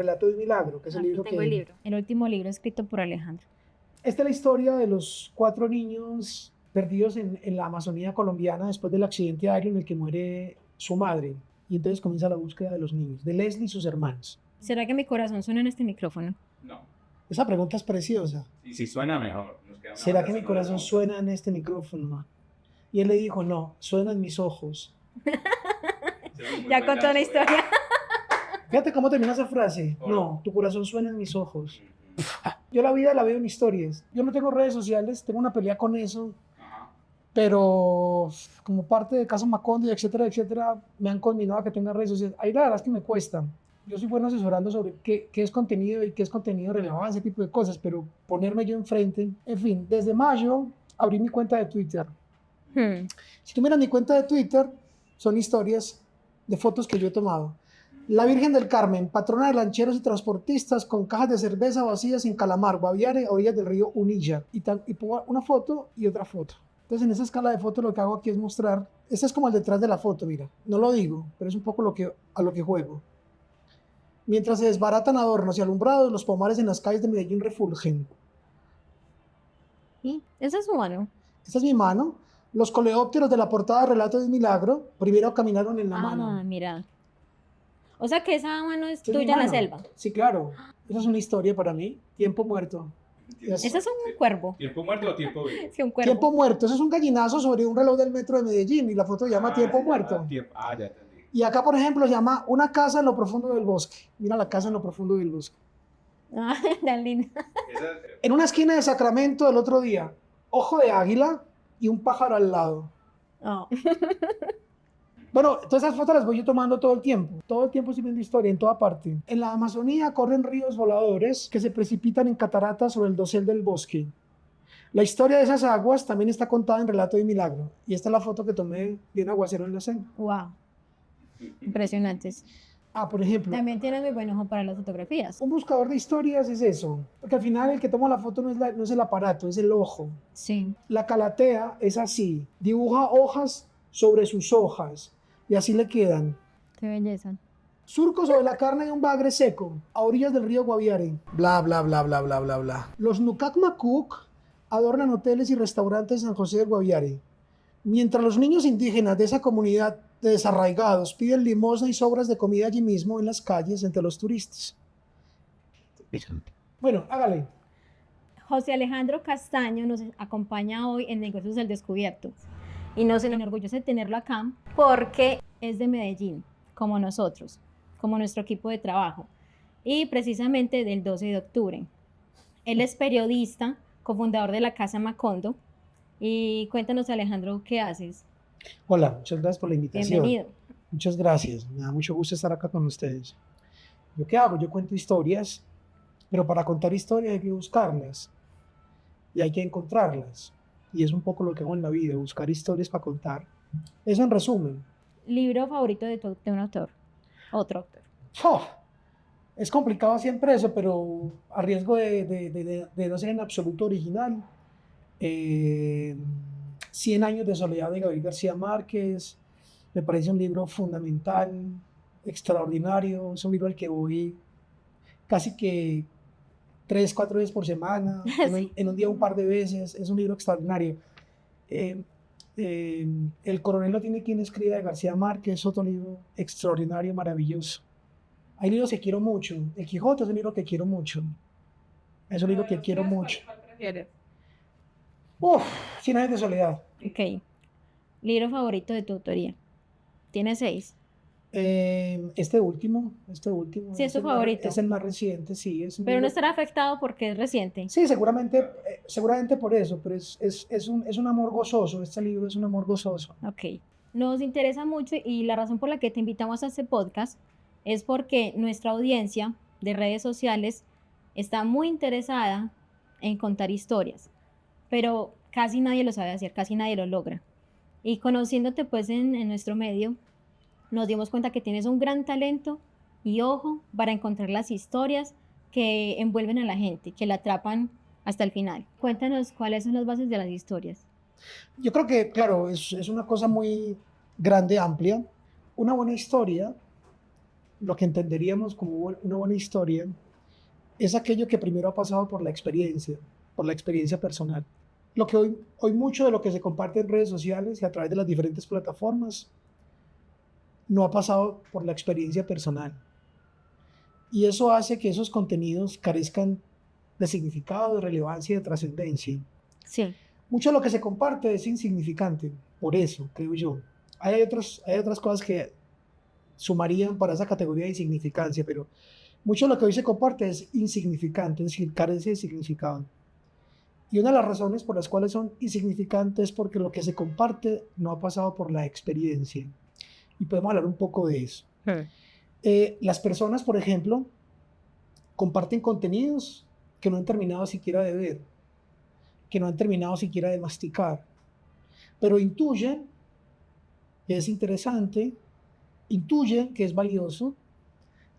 Relato de un milagro, que es el libro tengo que... el libro. El último libro escrito por Alejandro. Esta es la historia de los 4 niños perdidos en la Amazonía colombiana después del accidente aéreo en el que muere su madre. Y entonces comienza la búsqueda de los niños, de Leslie y sus hermanos. ¿Será que mi corazón suena en este micrófono? No. Esa pregunta es preciosa. Y si suena mejor. Nos queda una ¿Será banda que mi sonora corazón de suena en este micrófono? Y él le dijo, no, suena en mis ojos. fondo. Ese es un muy Ya buen contó una gancho, historia. Fíjate cómo termina esa frase. No, tu corazón suena en mis ojos. Yo la vida la veo en historias. Yo no tengo redes sociales, tengo una pelea con eso, Ajá. pero como parte de Caso Macondo y etcétera, etcétera, me han conminado a que tenga redes sociales. Ahí la verdad es que me cuesta. Yo soy bueno asesorando sobre qué es contenido y qué es contenido relevante, ese tipo de cosas, pero ponerme yo enfrente. En fin, desde mayo abrí mi cuenta de Twitter. Si tú miras mi cuenta de Twitter, son historias de fotos que yo he tomado. La Virgen del Carmen, patrona de lancheros y transportistas con cajas de cerveza vacías en Calamar, Guaviare, a orillas del río Unilla. Y pongo una foto y otra foto. Entonces, en esa escala de fotos lo que hago aquí es mostrar, este es como el detrás de la foto, mira. No lo digo, pero es un poco a lo que juego. Mientras se desbaratan adornos y alumbrados, los pomares en las calles de Medellín refulgen. ¿Y? Esa es su mano. Esta es mi mano. Los coleópteros de la portada de Relato de un Milagro primero caminaron en la mano. Mira. O sea que esa mano es Esta es mi tuya en la mano. selva. Sí, claro. Esa es una historia para mí. Tiempo muerto. Ese es un cuervo. ¿Tiempo muerto o tiempo vivo? Sí, un cuervo. Tiempo muerto. Eso es un gallinazo sobre un reloj del metro de Medellín y la foto se llama Tiempo Muerto. Ya entendí. Y acá, por ejemplo, se llama Una casa en lo profundo del bosque. Mira la casa en lo profundo del bosque. Ah, tan linda. En una esquina de Sacramento el otro día, ojo de águila y un pájaro al lado. Oh. Bueno, todas esas fotos las voy yo tomando todo el tiempo. Todo el tiempo estoy viendo historia en toda parte. En la Amazonía corren ríos voladores que se precipitan en cataratas sobre el dosel del bosque. La historia de esas aguas también está contada en Relato de Milagro. Y esta es la foto que tomé de un aguacero en la cena. Wow. Impresionantes. Por ejemplo, También tienes muy buen ojo para las fotografías. un buscador de historias es eso. Porque al final el que toma la foto no es el aparato, es el ojo. Sí. La calatea es así. Dibuja hojas sobre sus hojas. Y así le quedan. Qué belleza. Surco sobre la carne de un bagre seco, a orillas del río Guaviare. Bla, bla, bla, bla, bla, bla, bla. Los Nucacmacuc adornan hoteles y restaurantes en San José del Guaviare. Mientras los niños indígenas de esa comunidad de desarraigados piden limosna y sobras de comida allí mismo en las calles entre los turistas. Bueno, hágale. José Alejandro Castaño nos acompaña hoy en Negocios del Descubierto y nos enorgullece tenerlo acá porque es de Medellín, como nosotros, como nuestro equipo de trabajo, y precisamente del 12 de octubre. Él es periodista, cofundador de la Casa Macondo, y cuéntanos, Alejandro, ¿qué haces? Hola, muchas gracias por la invitación. Bienvenido. Muchas gracias, me da mucho gusto estar acá con ustedes. ¿Yo qué hago? Yo cuento historias, pero para contar historias hay que buscarlas y hay que encontrarlas. Y es un poco lo que hago en la vida, buscar historias para contar. Eso en resumen. ¿Libro favorito de un autor? Otro autor. ¡Oh! Es complicado siempre eso, pero a riesgo de no ser en absoluto original. 100 años de soledad de Gabriel García Márquez. Me parece un libro fundamental, extraordinario. Es un libro al que voy casi que 3, 4 veces por semana, en un día un par de veces. Es un libro extraordinario. El coronel no tiene quien escriba de García Márquez, es otro libro extraordinario, maravilloso. Hay libros que quiero mucho. El Quijote es un libro que quiero mucho. Es un libro que quiero mucho. ¿Cuál prefieres? 100 años de soledad. Ok. ¿Libro favorito de tu autoría? ¿Tienes 6? Este último. Sí, es tu favorito. Es el más reciente, sí. Pero no estará afectado porque es reciente. Sí, seguramente por eso, pero es un amor gozoso. Este libro es un amor gozoso. Ok. Nos interesa mucho y la razón por la que te invitamos a este podcast es porque nuestra audiencia de redes sociales está muy interesada en contar historias, pero casi nadie lo sabe hacer, casi nadie lo logra. Y conociéndote pues en nuestro medio, nos dimos cuenta que tienes un gran talento y ojo para encontrar las historias que envuelven a la gente, que la atrapan hasta el final. Cuéntanos cuáles son las bases de las historias. Yo creo que, claro, es una cosa muy grande, amplia. Una buena historia lo que entenderíamos como una buena historia es aquello que primero ha pasado por la experiencia personal. Lo que hoy mucho de lo que se comparte en redes sociales y a través de las diferentes plataformas no ha pasado por la experiencia personal. Y eso hace que esos contenidos carezcan de significado, de relevancia y de trascendencia. Sí. Mucho de lo que se comparte es insignificante, por eso, creo yo. Hay otras cosas que sumarían para esa categoría de insignificancia, pero mucho de lo que hoy se comparte es insignificante, es decir, carece de significado. Y una de las razones por las cuales son insignificantes es porque lo que se comparte no ha pasado por la experiencia. Y podemos hablar un poco de eso. Las personas, por ejemplo, comparten contenidos que no han terminado siquiera de ver, que no han terminado siquiera de masticar, pero intuyen que es interesante, intuyen que es valioso,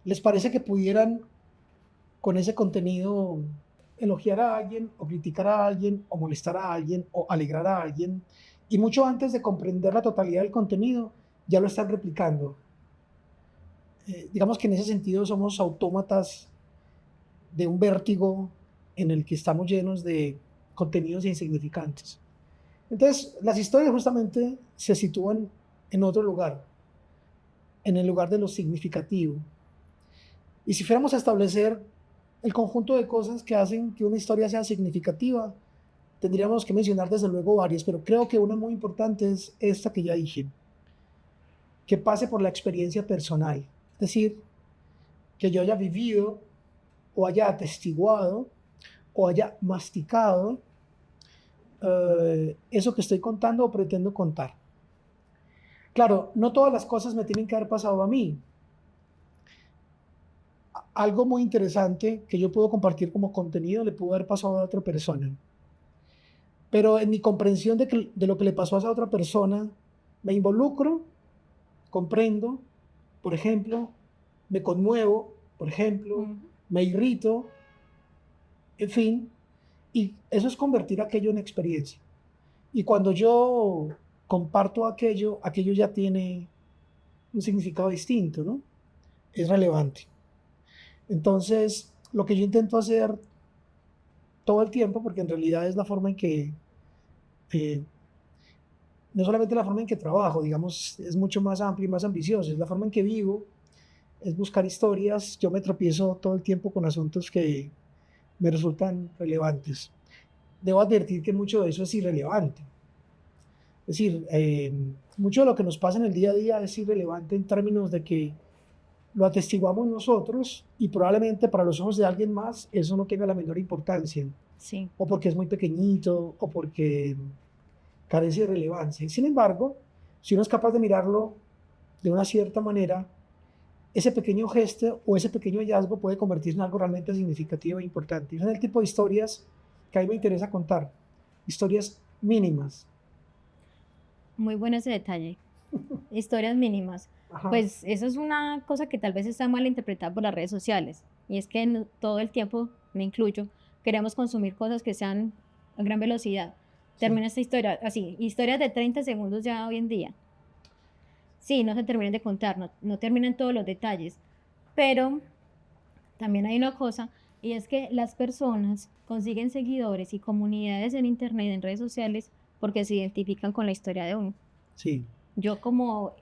les parece que pudieran con ese contenido elogiar a alguien o criticar a alguien o molestar a alguien o alegrar a alguien, y mucho antes de comprender la totalidad del contenido ya lo están replicando. Digamos que en ese sentido somos autómatas de un vértigo en el que estamos llenos de contenidos insignificantes. Entonces, las historias justamente se sitúan en otro lugar, en el lugar de lo significativo. Y si fuéramos a establecer el conjunto de cosas que hacen que una historia sea significativa, tendríamos que mencionar desde luego varias, pero creo que una muy importante es esta que ya dije, que pase por la experiencia personal, es decir, que yo haya vivido o haya atestiguado o haya masticado eso que estoy contando o pretendo contar. Claro, no todas las cosas me tienen que haber pasado a mí. Algo muy interesante que yo puedo compartir como contenido le pudo haber pasado a otra persona. Pero en mi comprensión de lo que le pasó a esa otra persona, me involucro, comprendo, por ejemplo, me conmuevo, por ejemplo, me irrito, en fin, y eso es convertir aquello en experiencia. Y cuando yo comparto aquello, aquello ya tiene un significado distinto, ¿no? Es relevante. Entonces, lo que yo intento hacer todo el tiempo, porque en realidad es la forma en que, no solamente la forma en que trabajo, digamos, es mucho más amplio y más ambicioso, es la forma en que vivo, es buscar historias. Yo me tropiezo todo el tiempo con asuntos que me resultan relevantes. Debo advertir que mucho de eso es irrelevante. Es decir, mucho de lo que nos pasa en el día a día es irrelevante en términos de que lo atestiguamos nosotros y probablemente para los ojos de alguien más eso no tenga la menor importancia. Sí. O porque es muy pequeñito o porque carece de relevancia. Sin embargo, si uno es capaz de mirarlo de una cierta manera, ese pequeño gesto o ese pequeño hallazgo puede convertirse en algo realmente significativo e importante. Y son el tipo de historias que a mí me interesa contar. Historias mínimas. Muy bueno ese detalle. Historias mínimas. Ajá. Pues eso es una cosa que tal vez está mal interpretada por las redes sociales. Y es que todo el tiempo, me incluyo, queremos consumir cosas que sean a gran velocidad. Termina esta historia así, historias de 30 segundos ya hoy en día. Sí, no se terminan de contar, no terminan todos los detalles. Pero también hay una cosa, y es que las personas consiguen seguidores y comunidades en internet, en redes sociales, porque se identifican con la historia de uno. Sí. Yo como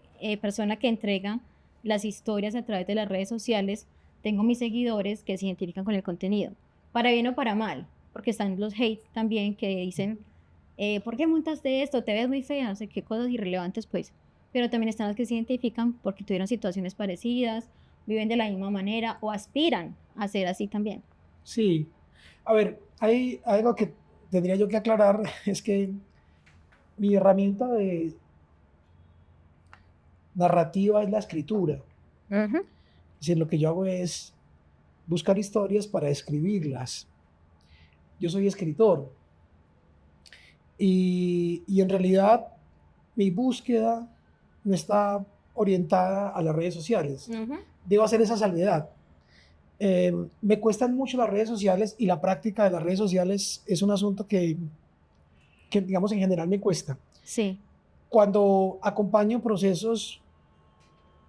persona que entrega las historias a través de las redes sociales, tengo mis seguidores que se identifican con el contenido, para bien o para mal, porque están los hate también que dicen, ¿por qué montaste esto? Te ves muy fea, no sé qué cosas irrelevantes pues, pero también están los que se identifican porque tuvieron situaciones parecidas, viven de la misma manera o aspiran a ser así también. Sí. A ver, hay algo que tendría yo que aclarar, es que mi herramienta de narrativa es la escritura. Es decir, lo que yo hago es buscar historias para escribirlas. Yo soy escritor. Y en realidad mi búsqueda no está orientada a las redes sociales. Debo hacer esa salvedad. Me cuestan mucho las redes sociales y la práctica de las redes sociales es un asunto que digamos, en general me cuesta. Sí. Cuando acompaño procesos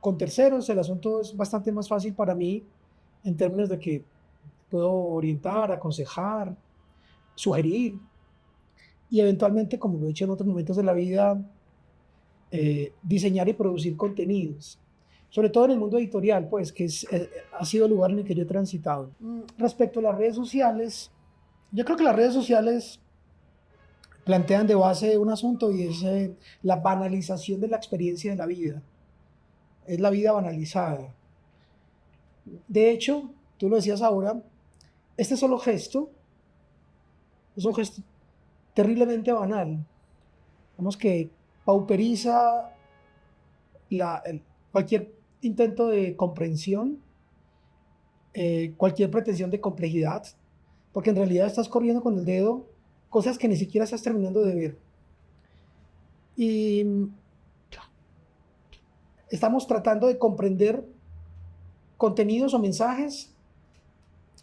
con terceros el asunto es bastante más fácil para mí en términos de que puedo orientar, aconsejar, sugerir y eventualmente, como lo he hecho en otros momentos de la vida, diseñar y producir contenidos. Sobre todo en el mundo editorial, pues, que ha sido el lugar en el que yo he transitado. Respecto a las redes sociales, yo creo que las redes sociales plantean de base un asunto y es la banalización de la experiencia de la vida. Es la vida banalizada. De hecho, tú lo decías ahora, este solo gesto es un gesto terriblemente banal. Vamos que pauperiza cualquier intento de comprensión, cualquier pretensión de complejidad, porque en realidad estás corriendo con el dedo cosas que ni siquiera estás terminando de ver. Y estamos tratando de comprender contenidos o mensajes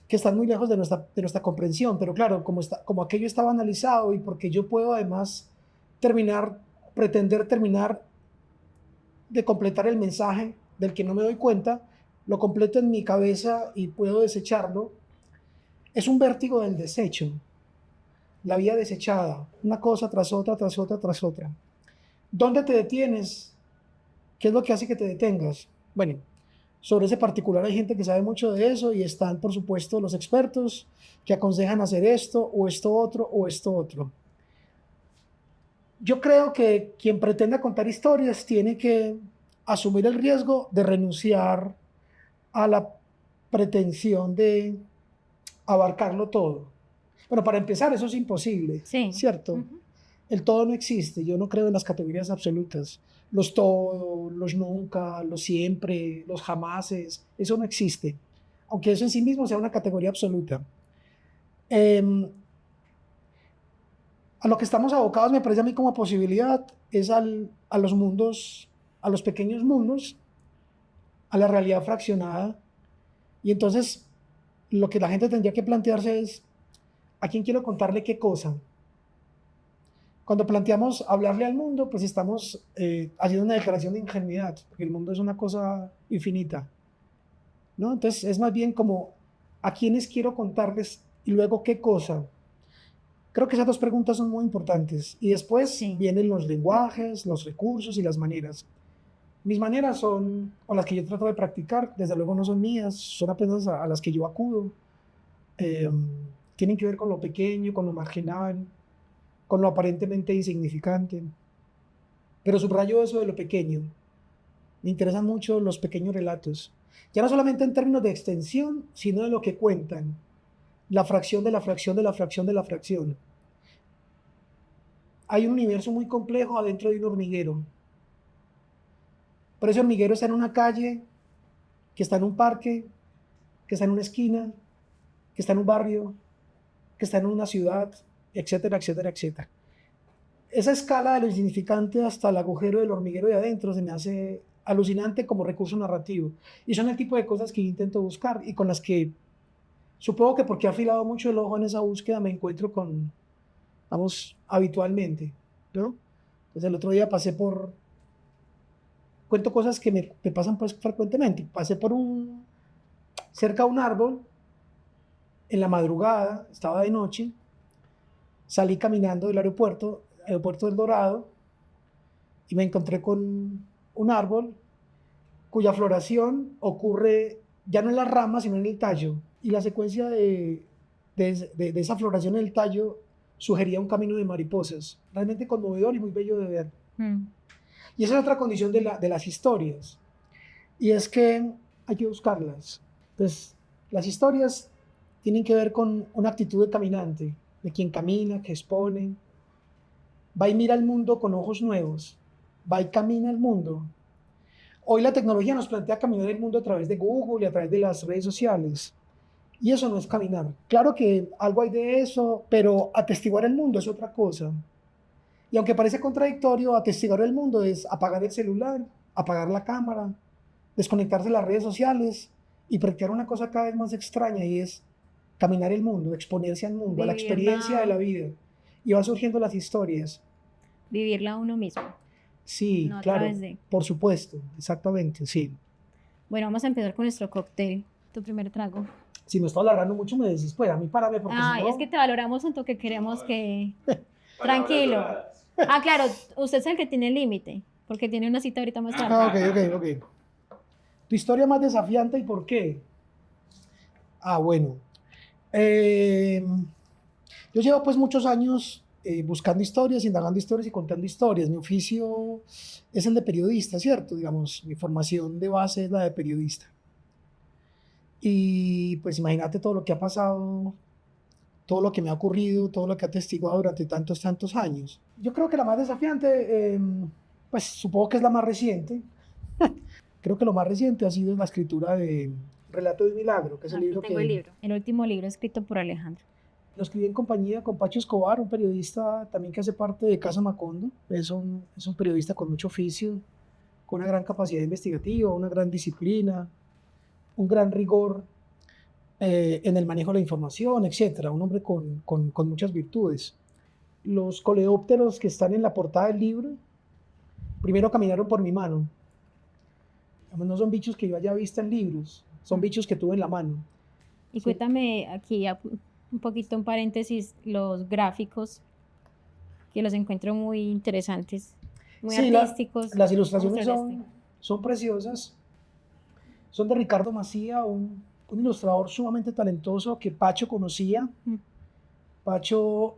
que están muy lejos de nuestra comprensión, pero claro, como aquello estaba analizado y porque yo puedo además pretender terminar de completar el mensaje del que no me doy cuenta, lo completo en mi cabeza y puedo desecharlo, es un vértigo del desecho, la vida desechada, una cosa tras otra, tras otra, tras otra. ¿Dónde te detienes? ¿Qué es lo que hace que te detengas? Bueno, sobre ese particular hay gente que sabe mucho de eso y están, por supuesto, los expertos que aconsejan hacer esto o esto otro o esto otro. Yo creo que quien pretenda contar historias tiene que asumir el riesgo de renunciar a la pretensión de abarcarlo todo. Bueno, para empezar, eso es imposible, Sí. ¿cierto? Ujú. El todo no existe. Yo no creo en las categorías absolutas. Los todo, los nunca, los siempre, los jamases, eso no existe. Aunque eso en sí mismo sea una categoría absoluta. A lo que estamos abocados, me parece a mí como posibilidad, es a los mundos, a los pequeños mundos, a la realidad fraccionada. Y entonces, lo que la gente tendría que plantearse es, ¿a quién quiero contarle qué cosa? Cuando planteamos hablarle al mundo, pues estamos haciendo una declaración de ingenuidad, porque el mundo es una cosa infinita, ¿no? Entonces, es más bien como, ¿a quiénes quiero contarles y luego qué cosa? Creo que esas dos preguntas son muy importantes. Y después Sí. vienen los lenguajes, los recursos y las maneras. Mis maneras son, o las que yo trato de practicar, desde luego no son mías, son apenas a las que yo acudo. Tienen que ver con lo pequeño, con lo marginal, con lo aparentemente insignificante. Pero subrayo eso de lo pequeño. Me interesan mucho los pequeños relatos. Ya no solamente en términos de extensión, sino de lo que cuentan. La fracción de la fracción de la fracción de la fracción. Hay un universo muy complejo adentro de un hormiguero. Por ese hormiguero está en una calle, que está en un parque, que está en una esquina, que está en un barrio, que está en una ciudad, etcétera, etcétera, etcétera. Esa escala de lo insignificante hasta el agujero del hormiguero de adentro se me hace alucinante como recurso narrativo. Y son el tipo de cosas que intento buscar y con las que supongo que porque he afilado mucho el ojo en esa búsqueda me encuentro con, vamos, habitualmente, ¿no? Entonces el otro día cuento cosas que me pasan pues frecuentemente. Pasé cerca a un árbol en la madrugada, estaba de noche, salí caminando del aeropuerto del Dorado, y me encontré con un árbol cuya floración ocurre ya no en las ramas, sino en el tallo. Y la secuencia de esa floración en el tallo sugería un camino de mariposas, realmente conmovedor y muy bello de ver. Y esa es otra condición de las historias, y es que hay que buscarlas. Entonces, las historias tienen que ver con una actitud de caminante, de quien camina, que expone, va y mira el mundo con ojos nuevos, va y camina el mundo. Hoy la tecnología nos plantea caminar el mundo a través de Google y a través de las redes sociales, y eso no es caminar. Claro que algo hay de eso, pero atestiguar el mundo es otra cosa. Y aunque parece contradictorio, atestiguar el mundo es apagar el celular, apagar la cámara, desconectarse de las redes sociales y practicar una cosa cada vez más extraña, y es caminar el mundo, exponerse al mundo, a la experiencia de la vida. Y van surgiendo las historias. Vivirla uno mismo. Sí, no a claro, través de. por supuesto, exactamente, sí. Bueno, vamos a empezar con nuestro cóctel. Tu primer trago. Si me estoy alargando mucho, me decís, pues, a mí párame, porque si Ay, no... es que te valoramos tanto que queremos que... Palabras Tranquilo. doradas. Ah, claro, usted es el que tiene el límite, porque tiene una cita ahorita más tarde. Ah, ok. ¿Tu historia más desafiante y por qué? Ah, bueno. Eh, yo llevo pues muchos años buscando historias, indagando historias y contando historias. Mi oficio es el de periodista, ¿cierto? Digamos, mi formación de base es la de periodista. Y pues imagínate todo lo que ha pasado, todo lo que me ha ocurrido, todo lo que ha atestiguado durante tantos años. Yo creo que la más desafiante, pues supongo que es la más reciente. Creo que lo más reciente ha sido la escritura de Relato de un Milagro, que es el Aquí libro tengo que el libro. El último libro escrito por Alejandro. lo escribí en compañía con Pacho Escobar, un periodista también que hace parte de Casa Macondo. Es un periodista con mucho oficio, con una gran capacidad investigativa, una gran disciplina, un gran rigor en el manejo de la información, etcétera. Un hombre con muchas virtudes. Los coleópteros que están en la portada del libro, primero caminaron por mi mano. No son bichos que yo haya visto en libros, son bichos que tuve en la mano. Y Sí. cuéntame aquí un poquito en paréntesis los gráficos, que los encuentro muy interesantes, muy Sí, artísticos. las ilustraciones Vamos a ver son preciosas. Son de Ricardo Macía, un ilustrador sumamente talentoso que Pacho conocía. Mm. Pacho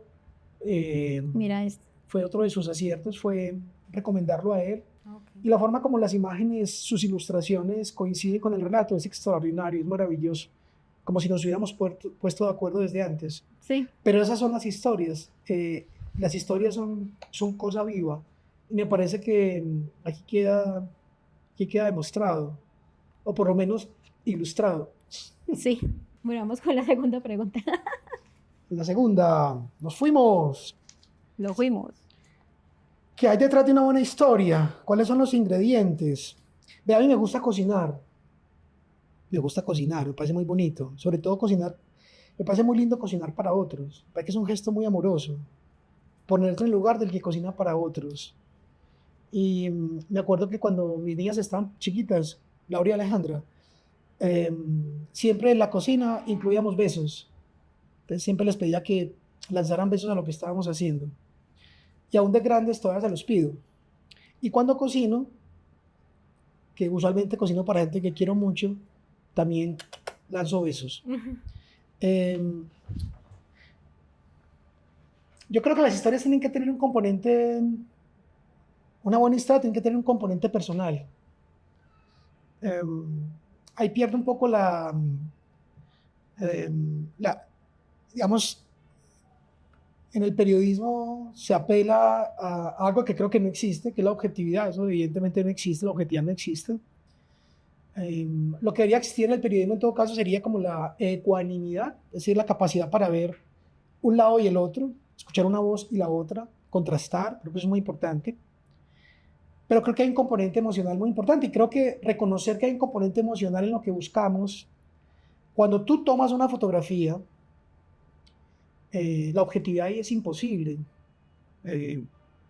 Mira este. fue otro de sus aciertos, fue recomendarlo a él. Okay. Y la forma como las imágenes, sus ilustraciones coinciden con el relato es extraordinario, es maravilloso. Como si nos hubiéramos puesto de acuerdo desde antes. Sí, Pero esas son las historias. Las historias son cosa viva. Y me parece que aquí queda demostrado, o por lo menos ilustrado. sí. Bueno, vamos con la segunda pregunta. La segunda, nos fuimos. Lo fuimos. ¿Qué hay detrás de una buena historia? ¿Cuáles son los ingredientes? A mí me gusta cocinar. Me parece muy bonito. Sobre todo cocinar. Me parece muy lindo cocinar para otros. Me parece que es un gesto muy amoroso. Ponerte en el lugar del que cocina para otros. Y me acuerdo que cuando mis niñas estaban chiquitas, Laura y Alejandra, siempre en la cocina incluíamos besos. Entonces siempre les pedía que lanzaran besos a lo que estábamos haciendo. Y aún de grandes todavía se los pido. Y cuando cocino, que usualmente cocino para gente que quiero mucho, también lanzo besos. Yo creo que las historias tienen que tener un componente, una buena historia tiene que tener un componente personal. Ahí pierde un poco digamos, en el periodismo se apela a algo que creo que no existe, que es la objetividad. Eso evidentemente no existe, la objetividad no existe. Lo que debería existir en el periodismo en todo caso sería como la ecuanimidad, es decir, la capacidad para ver un lado y el otro, escuchar una voz y la otra, contrastar, creo que eso es muy importante. Pero creo que hay un componente emocional muy importante y creo que reconocer que hay un componente emocional en lo que buscamos, cuando tú tomas una fotografía, la objetividad ahí es imposible.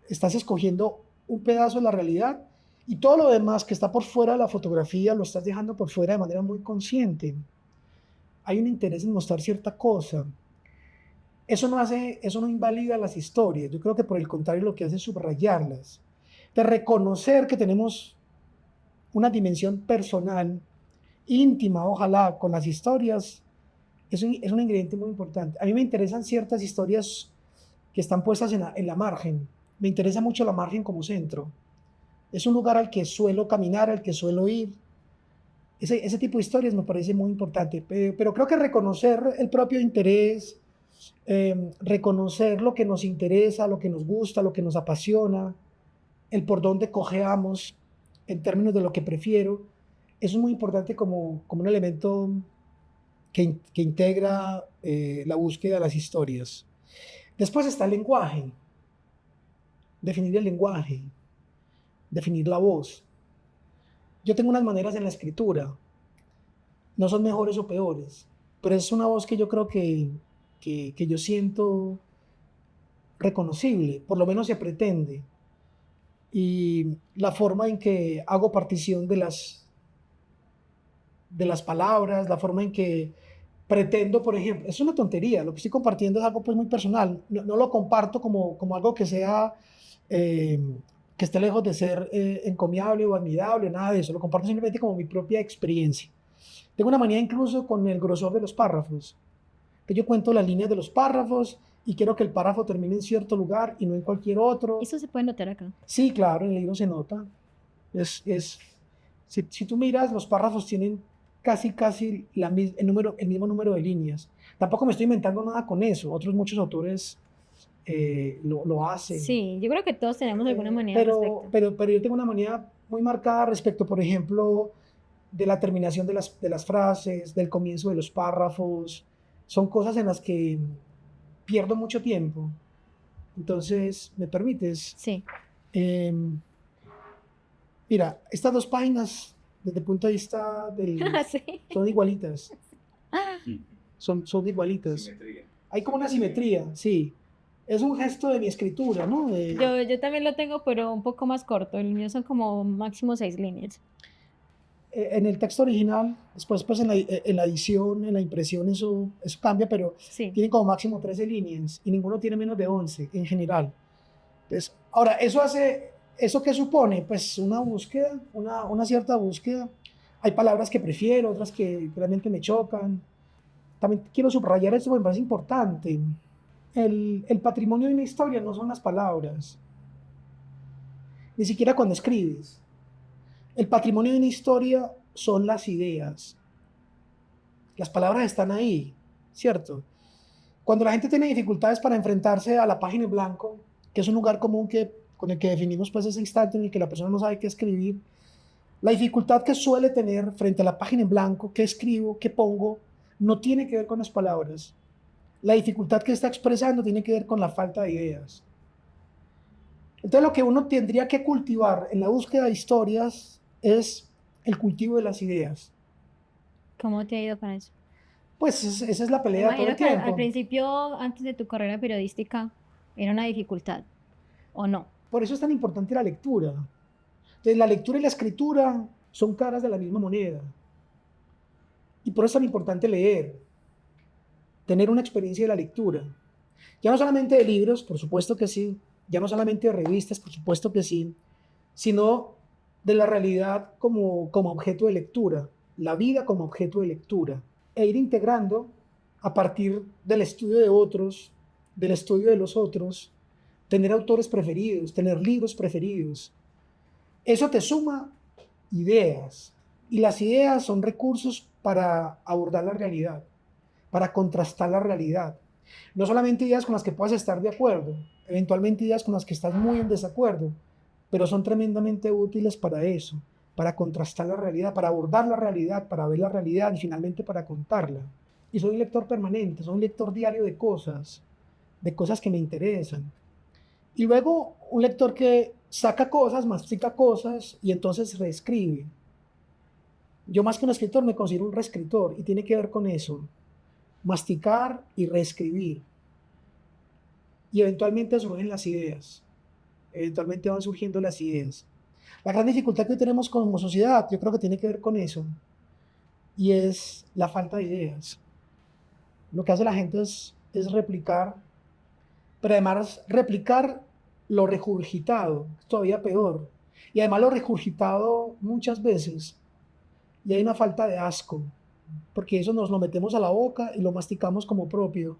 Estás escogiendo un pedazo de la realidad y todo lo demás que está por fuera de la fotografía lo estás dejando por fuera de manera muy consciente. Hay un interés en mostrar cierta cosa. Eso no invalida las historias. Yo creo que por el contrario lo que hace es subrayarlas. De reconocer que tenemos una dimensión personal, íntima, ojalá, con las historias, es un ingrediente muy importante. A mí me interesan ciertas historias que están puestas en la margen. Me interesa mucho la margen como centro. Es un lugar al que suelo caminar, al que suelo ir. Ese tipo de historias me parece muy importante. Pero creo que reconocer el propio interés, reconocer lo que nos interesa, lo que nos gusta, lo que nos apasiona, el por dónde cojeamos en términos de lo que prefiero, eso es muy importante como un elemento que integra la búsqueda de las historias. Después está el lenguaje, definir el lenguaje, definir la voz. Yo tengo unas maneras en la escritura, no son mejores o peores, pero es una voz que yo creo que yo siento reconocible, por lo menos se pretende. y la forma en que hago partición de las palabras, la forma en que pretendo, por ejemplo, es una tontería, lo que estoy compartiendo es algo pues muy personal, no lo comparto como algo que sea, eh, que esté lejos de ser encomiable o admirable, nada de eso, lo comparto simplemente como mi propia experiencia. Tengo una manía incluso con el grosor de los párrafos, que yo cuento las líneas de los párrafos y quiero que el párrafo termine en cierto lugar y no en cualquier otro. Eso se puede notar acá. Sí, claro, en el libro se nota. Si tú miras, los párrafos tienen casi el mismo número de líneas. Tampoco me estoy inventando nada con eso. Muchos autores lo hacen. Sí, yo creo que todos tenemos alguna manía al respecto. Pero yo tengo una manía muy marcada respecto, por ejemplo, de la terminación de las frases, del comienzo de los párrafos. Son cosas en las que pierdo mucho tiempo. Entonces, ¿me permites? Sí. Mira, estas dos páginas, desde el punto de vista Sí. son igualitas. Son igualitas. Simetría. Hay como una simetría, sí. Es un gesto de mi escritura, ¿no? Yo también lo tengo, pero un poco más corto. El mío son como máximo 6 líneas. En el texto original, después pues en la edición, en la impresión, eso cambia, pero Sí. tienen como máximo 13 líneas y ninguno tiene menos de 11 en general. Entonces, ahora, ¿eso qué supone? Pues una búsqueda, una cierta búsqueda. Hay palabras que prefiero, otras que realmente me chocan. También quiero subrayar esto porque me parece importante. El patrimonio de una historia no son las palabras, ni siquiera cuando escribes. El patrimonio de una historia son las ideas. Las palabras están ahí, ¿cierto? Cuando la gente tiene dificultades para enfrentarse a la página en blanco, que es un lugar común con el que definimos pues ese instante en el que la persona no sabe qué escribir, la dificultad que suele tener frente a la página en blanco, qué escribo, qué pongo, no tiene que ver con las palabras. La dificultad que está expresando tiene que ver con la falta de ideas. Entonces lo que uno tendría que cultivar en la búsqueda de historias es el cultivo de las ideas. ¿Cómo te ha ido con eso? Pues esa es la Me pelea todo imagino el que al tiempo. principio, antes de tu carrera periodística, era una dificultad, ¿o no? Por eso es tan importante la lectura. Entonces la lectura y la escritura son caras de la misma moneda. Y por eso es tan importante leer, tener una experiencia de la lectura. Ya no solamente de libros, por supuesto que sí, ya no solamente de revistas, por supuesto que sí, sino de la realidad como objeto de lectura, la vida como objeto de lectura, e ir integrando a partir del estudio de otros, del estudio de los otros, tener autores preferidos, tener libros preferidos. Eso te suma ideas, y las ideas son recursos para abordar la realidad, para contrastar la realidad. No solamente ideas con las que puedas estar de acuerdo, eventualmente ideas con las que estás muy en desacuerdo, pero son tremendamente útiles para eso, para contrastar la realidad, para abordar la realidad, para ver la realidad y finalmente para contarla. Y soy un lector permanente, soy un lector diario de cosas que me interesan. Y luego un lector que saca cosas, mastica cosas y entonces reescribe. Yo más que un escritor me considero un reescritor y tiene que ver con eso, masticar y reescribir. Y eventualmente surgen las ideas, eventualmente van surgiendo las ideas. La gran dificultad que hoy tenemos como sociedad, yo creo que tiene que ver con eso, y es la falta de ideas. Lo que hace la gente es replicar, pero además replicar lo regurgitado, es todavía peor, y además lo regurgitado muchas veces, y hay una falta de asco, porque eso nos lo metemos a la boca y lo masticamos como propio,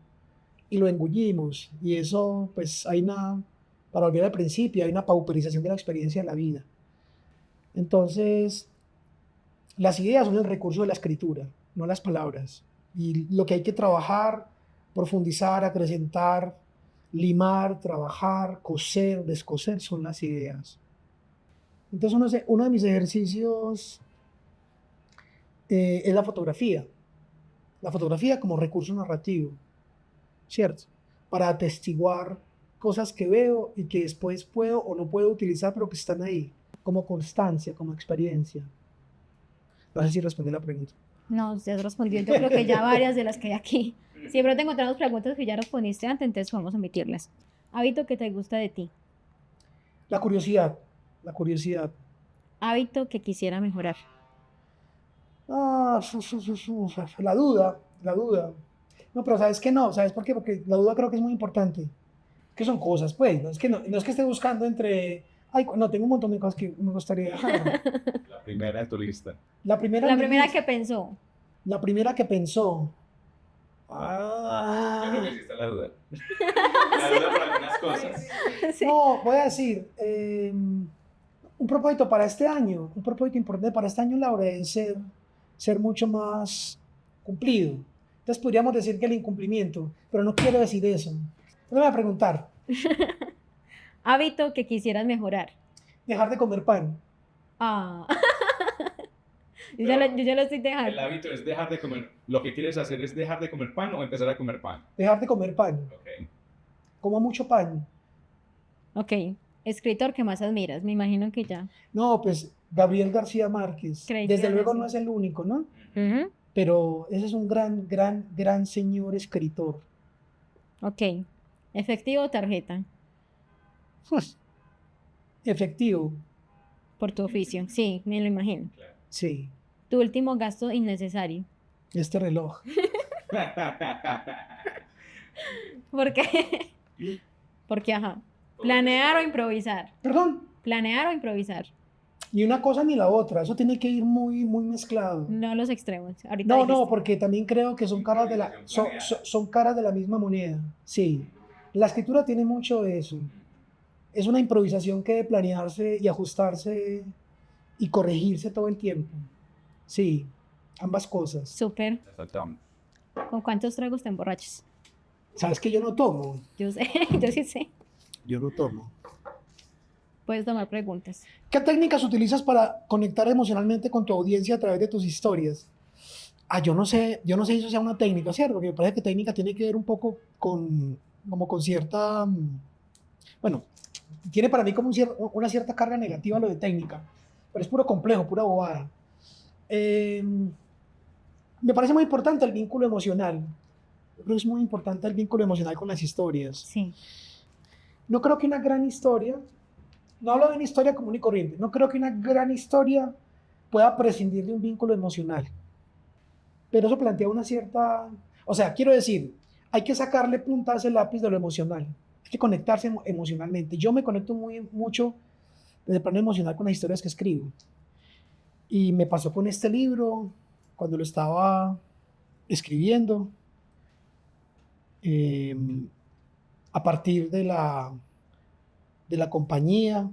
y lo engullimos, y eso, pues, para volver al principio, hay una pauperización de la experiencia de la vida. Entonces, las ideas son el recurso de la escritura, no las palabras. Y lo que hay que trabajar, profundizar, acrecentar, limar, trabajar, coser, descoser, son las ideas. Entonces, uno de mis ejercicios es la fotografía. La fotografía como recurso narrativo, ¿cierto? Para atestiguar cosas que veo y que después puedo o no puedo utilizar, pero que están ahí, como constancia, como experiencia. No sé si respondí la pregunta. No, usted respondió, yo creo que ya varias de las que hay aquí. Siempre te encontramos preguntas que ya respondiste antes, entonces vamos a omitirlas. Hábito que te gusta de ti. La curiosidad. la curiosidad. Hábito que quisiera mejorar. La duda, la duda. No, pero ¿sabes qué no? ¿Sabes por qué? Porque la duda creo que es muy importante. Que son cosas, pues, no es que esté buscando entre, ay, no, tengo un montón de cosas que me gustaría dejar. La primera en tu lista. La primera, La en mi primera lista- que pensó. la primera que pensó. Yo creo que Ah, sí está la duda. La duda por algunas cosas. Sí. no, voy a decir, un propósito para este año, un propósito importante para este año, Laura, es ser mucho más cumplido. Entonces podríamos decir que el incumplimiento, pero no quiero decir eso. No me voy a preguntar, Hábito que quisieras mejorar. dejar de comer pan. Ah. Yo Pero ya lo estoy El dejando. hábito es dejar de comer. Lo que quieres hacer es dejar de comer pan o empezar a comer pan. Dejar de comer pan. Ok. Como mucho pan. Ok. Escritor que más admiras. Me imagino que ya. No, pues Gabriel García Márquez. Creí que Desde ibas a luego decir. no es el único, ¿no? Ujú. Pero ese es un gran, gran, gran señor escritor. Ok. Efectivo o tarjeta. Pues, efectivo, Por tu oficio. Sí, me lo imagino. Claro. sí. Tu último gasto innecesario. Este reloj. ¿Por qué? Porque, ajá. Planear o improvisar. Perdón. Planear o improvisar. Ni una cosa ni la otra. Eso tiene que ir muy, muy mezclado. No los extremos. Ahorita No, dijiste. porque también creo que son caras de la, son caras de la misma moneda. Sí. La escritura tiene mucho de eso. Es una improvisación que debe planearse y ajustarse y corregirse todo el tiempo. Sí, ambas cosas. Súper. Exactamente. ¿Con cuántos tragos te emborrachas? ¿Sabes que yo no tomo? Yo sé, yo sí sé. Yo no tomo. Puedes tomar preguntas. ¿Qué técnicas utilizas para conectar emocionalmente con tu audiencia a través de tus historias? Yo no sé si eso sea una técnica, ¿cierto? Porque me parece que técnica tiene que ver un poco como con cierta, bueno, tiene para mí como una cierta carga negativa lo de técnica, pero es puro complejo, pura bobada. Me parece muy importante el vínculo emocional. Yo creo que es muy importante el vínculo emocional con las historias. Sí. No creo que una gran historia, no hablo de una historia común y corriente, no creo que una gran historia pueda prescindir de un vínculo emocional. Pero eso plantea una cierta, o sea, quiero decir, hay que sacarle punta a ese lápiz de lo emocional, hay que conectarse emocionalmente. Yo me conecto mucho desde el plano emocional con las historias que escribo. Y me pasó con este libro, cuando lo estaba escribiendo, a partir de la compañía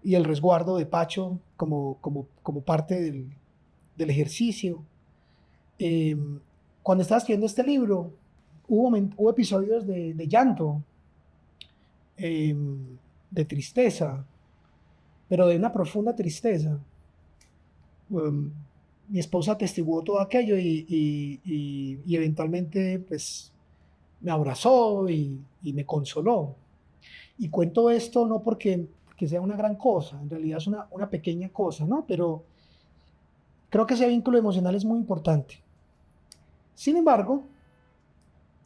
y el resguardo de Pacho como parte del ejercicio. Cuando estaba escribiendo este libro, hubo episodios de llanto, de tristeza, pero de una profunda tristeza. Mi esposa atestiguó todo aquello y eventualmente pues, me abrazó y me consoló. Y cuento esto no porque sea una gran cosa, en realidad es una pequeña cosa, ¿no? Pero creo que ese vínculo emocional es muy importante. Sin embargo,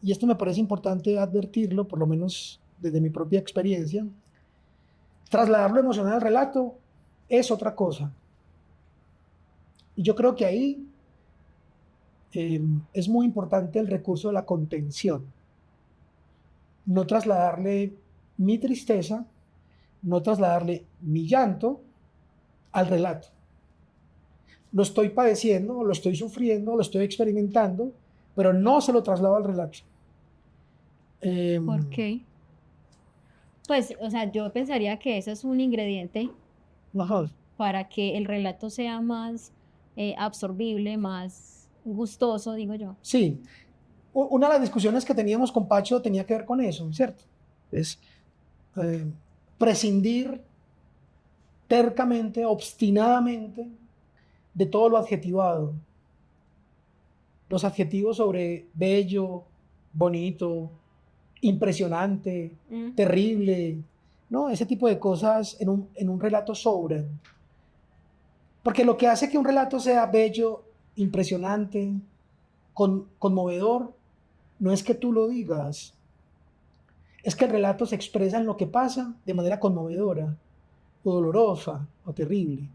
y esto me parece importante advertirlo, por lo menos desde mi propia experiencia, trasladar lo emocional al relato es otra cosa. Y yo creo que ahí es muy importante el recurso de la contención. No trasladarle mi tristeza, no trasladarle mi llanto al relato. Lo estoy padeciendo, lo estoy sufriendo, lo estoy experimentando, pero no se lo traslado al relato. ¿Por qué? Pues, o sea, yo pensaría que ese es un ingrediente Ajá. para que el relato sea más absorbible, más gustoso, digo yo. Sí, una de las discusiones que teníamos con Pacho tenía que ver con eso, ¿cierto? Es prescindir tercamente, obstinadamente, de todo lo adjetivado. Los adjetivos sobre bello, bonito, impresionante, terrible, ¿no? Ese tipo de cosas en un relato sobran. Porque lo que hace que un relato sea bello, impresionante, conmovedor, no es que tú lo digas, es que el relato se expresa en lo que pasa de manera conmovedora. o dolorosa o terrible.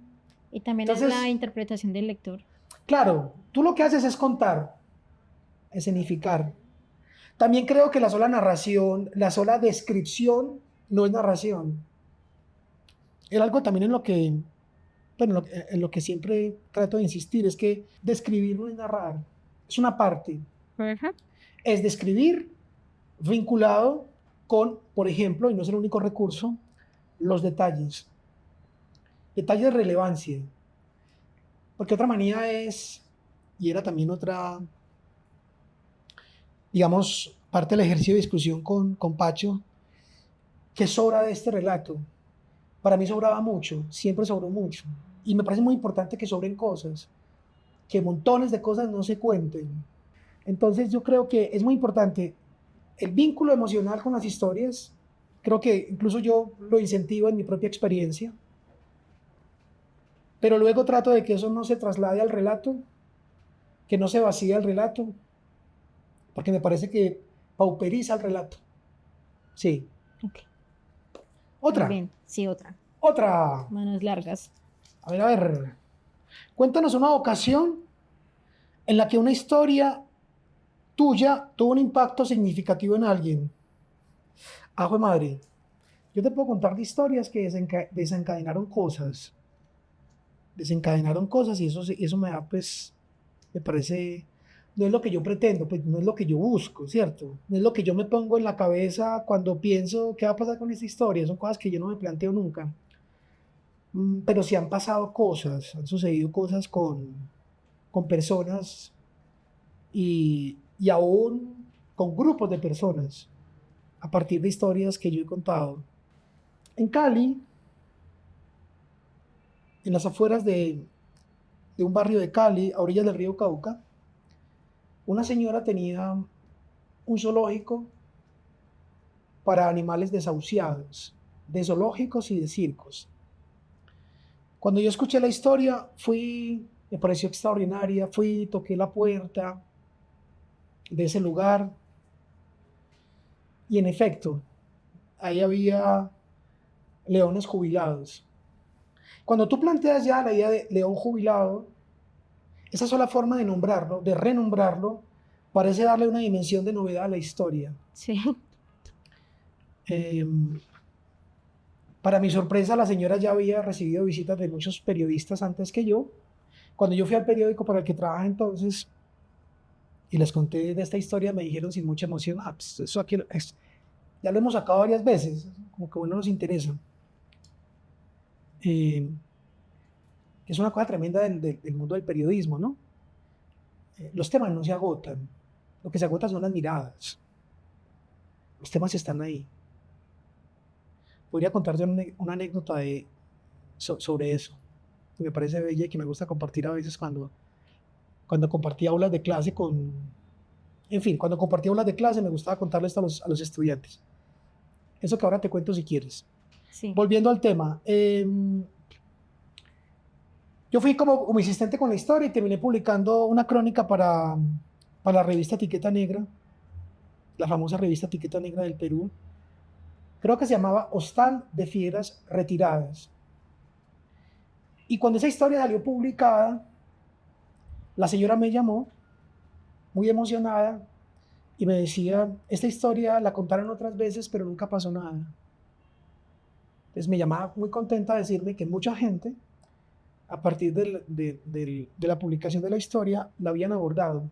Y también Entonces, es la interpretación del lector. claro, tú lo que haces es contar, escenificar. También creo que la sola narración, la sola descripción no es narración. Es algo también en lo que, bueno, en lo que siempre trato de insistir, es que describir no es narrar, es una parte. Ajá. Es describir vinculado con, por ejemplo, y no es el único recurso, los detalles. Detalles de relevancia. Porque otra manía es, y era también otra, digamos, parte del ejercicio de discusión con Pacho, ¿qué sobra de este relato? Para mí sobraba mucho, siempre sobró mucho. Y me parece muy importante que sobren cosas, que montones de cosas no se cuenten. Entonces yo creo que es muy importante el vínculo emocional con las historias. Creo que incluso yo lo incentivo en mi propia experiencia. Pero luego trato de que eso no se traslade al relato, que no se vacíe el relato, porque me parece que pauperiza el relato. Sí. Ok. Muy Otra, bien. Sí, otra. otra. Manos largas. A ver. Cuéntanos una ocasión en la que una historia tuya tuvo un impacto significativo en alguien. Ajo de madre. Yo te puedo contar de historias que desencadenaron cosas. Desencadenaron cosas y eso me da, pues, me parece, no es lo que yo pretendo, pues no es lo que yo busco, ¿cierto? No es lo que yo me pongo en la cabeza cuando pienso qué va a pasar con esta historia. Son cosas que yo no me planteo nunca. Pero sí han pasado cosas, han sucedido cosas con personas y aún con grupos de personas a partir de historias que yo he contado. En Cali, en las afueras de un barrio de Cali, a orillas del río Cauca, una señora tenía un zoológico para animales desahuciados, de zoológicos y de circos. Cuando yo escuché la historia, me pareció extraordinaria, toqué la puerta de ese lugar y en efecto, ahí había leones jubilados. Cuando tú planteas ya la idea de león jubilado, esa sola forma de nombrarlo, de renombrarlo, parece darle una dimensión de novedad a la historia. Sí. Eh, para mi sorpresa, la señora ya había recibido visitas de muchos periodistas antes que yo. Cuando yo fui al periódico para el que trabaja entonces y les conté de esta historia, me dijeron sin mucha emoción, pues eso aquí ya lo hemos sacado varias veces, como que bueno nos interesa. Es una cosa tremenda del mundo del periodismo, ¿no? Los temas no se agotan, lo que se agota son las miradas. Los temas están ahí. Podría contarte una anécdota sobre eso, que me parece bella y que me gusta compartir a veces cuando compartí aulas de clase cuando compartí aulas de clase me gustaba contarle esto a los estudiantes. Eso que ahora te cuento si quieres. Sí. Volviendo al tema, yo fui como asistente con la historia y terminé publicando una crónica para la revista Etiqueta Negra, la famosa revista Etiqueta Negra del Perú. Creo que se llamaba Hostal de Fieras Retiradas. Y cuando esa historia salió publicada, la señora me llamó muy emocionada y me decía, esta historia la contaron otras veces, pero nunca pasó nada. Entonces me llamaba muy contenta a decirme que mucha gente, a partir de la publicación de la historia, la habían abordado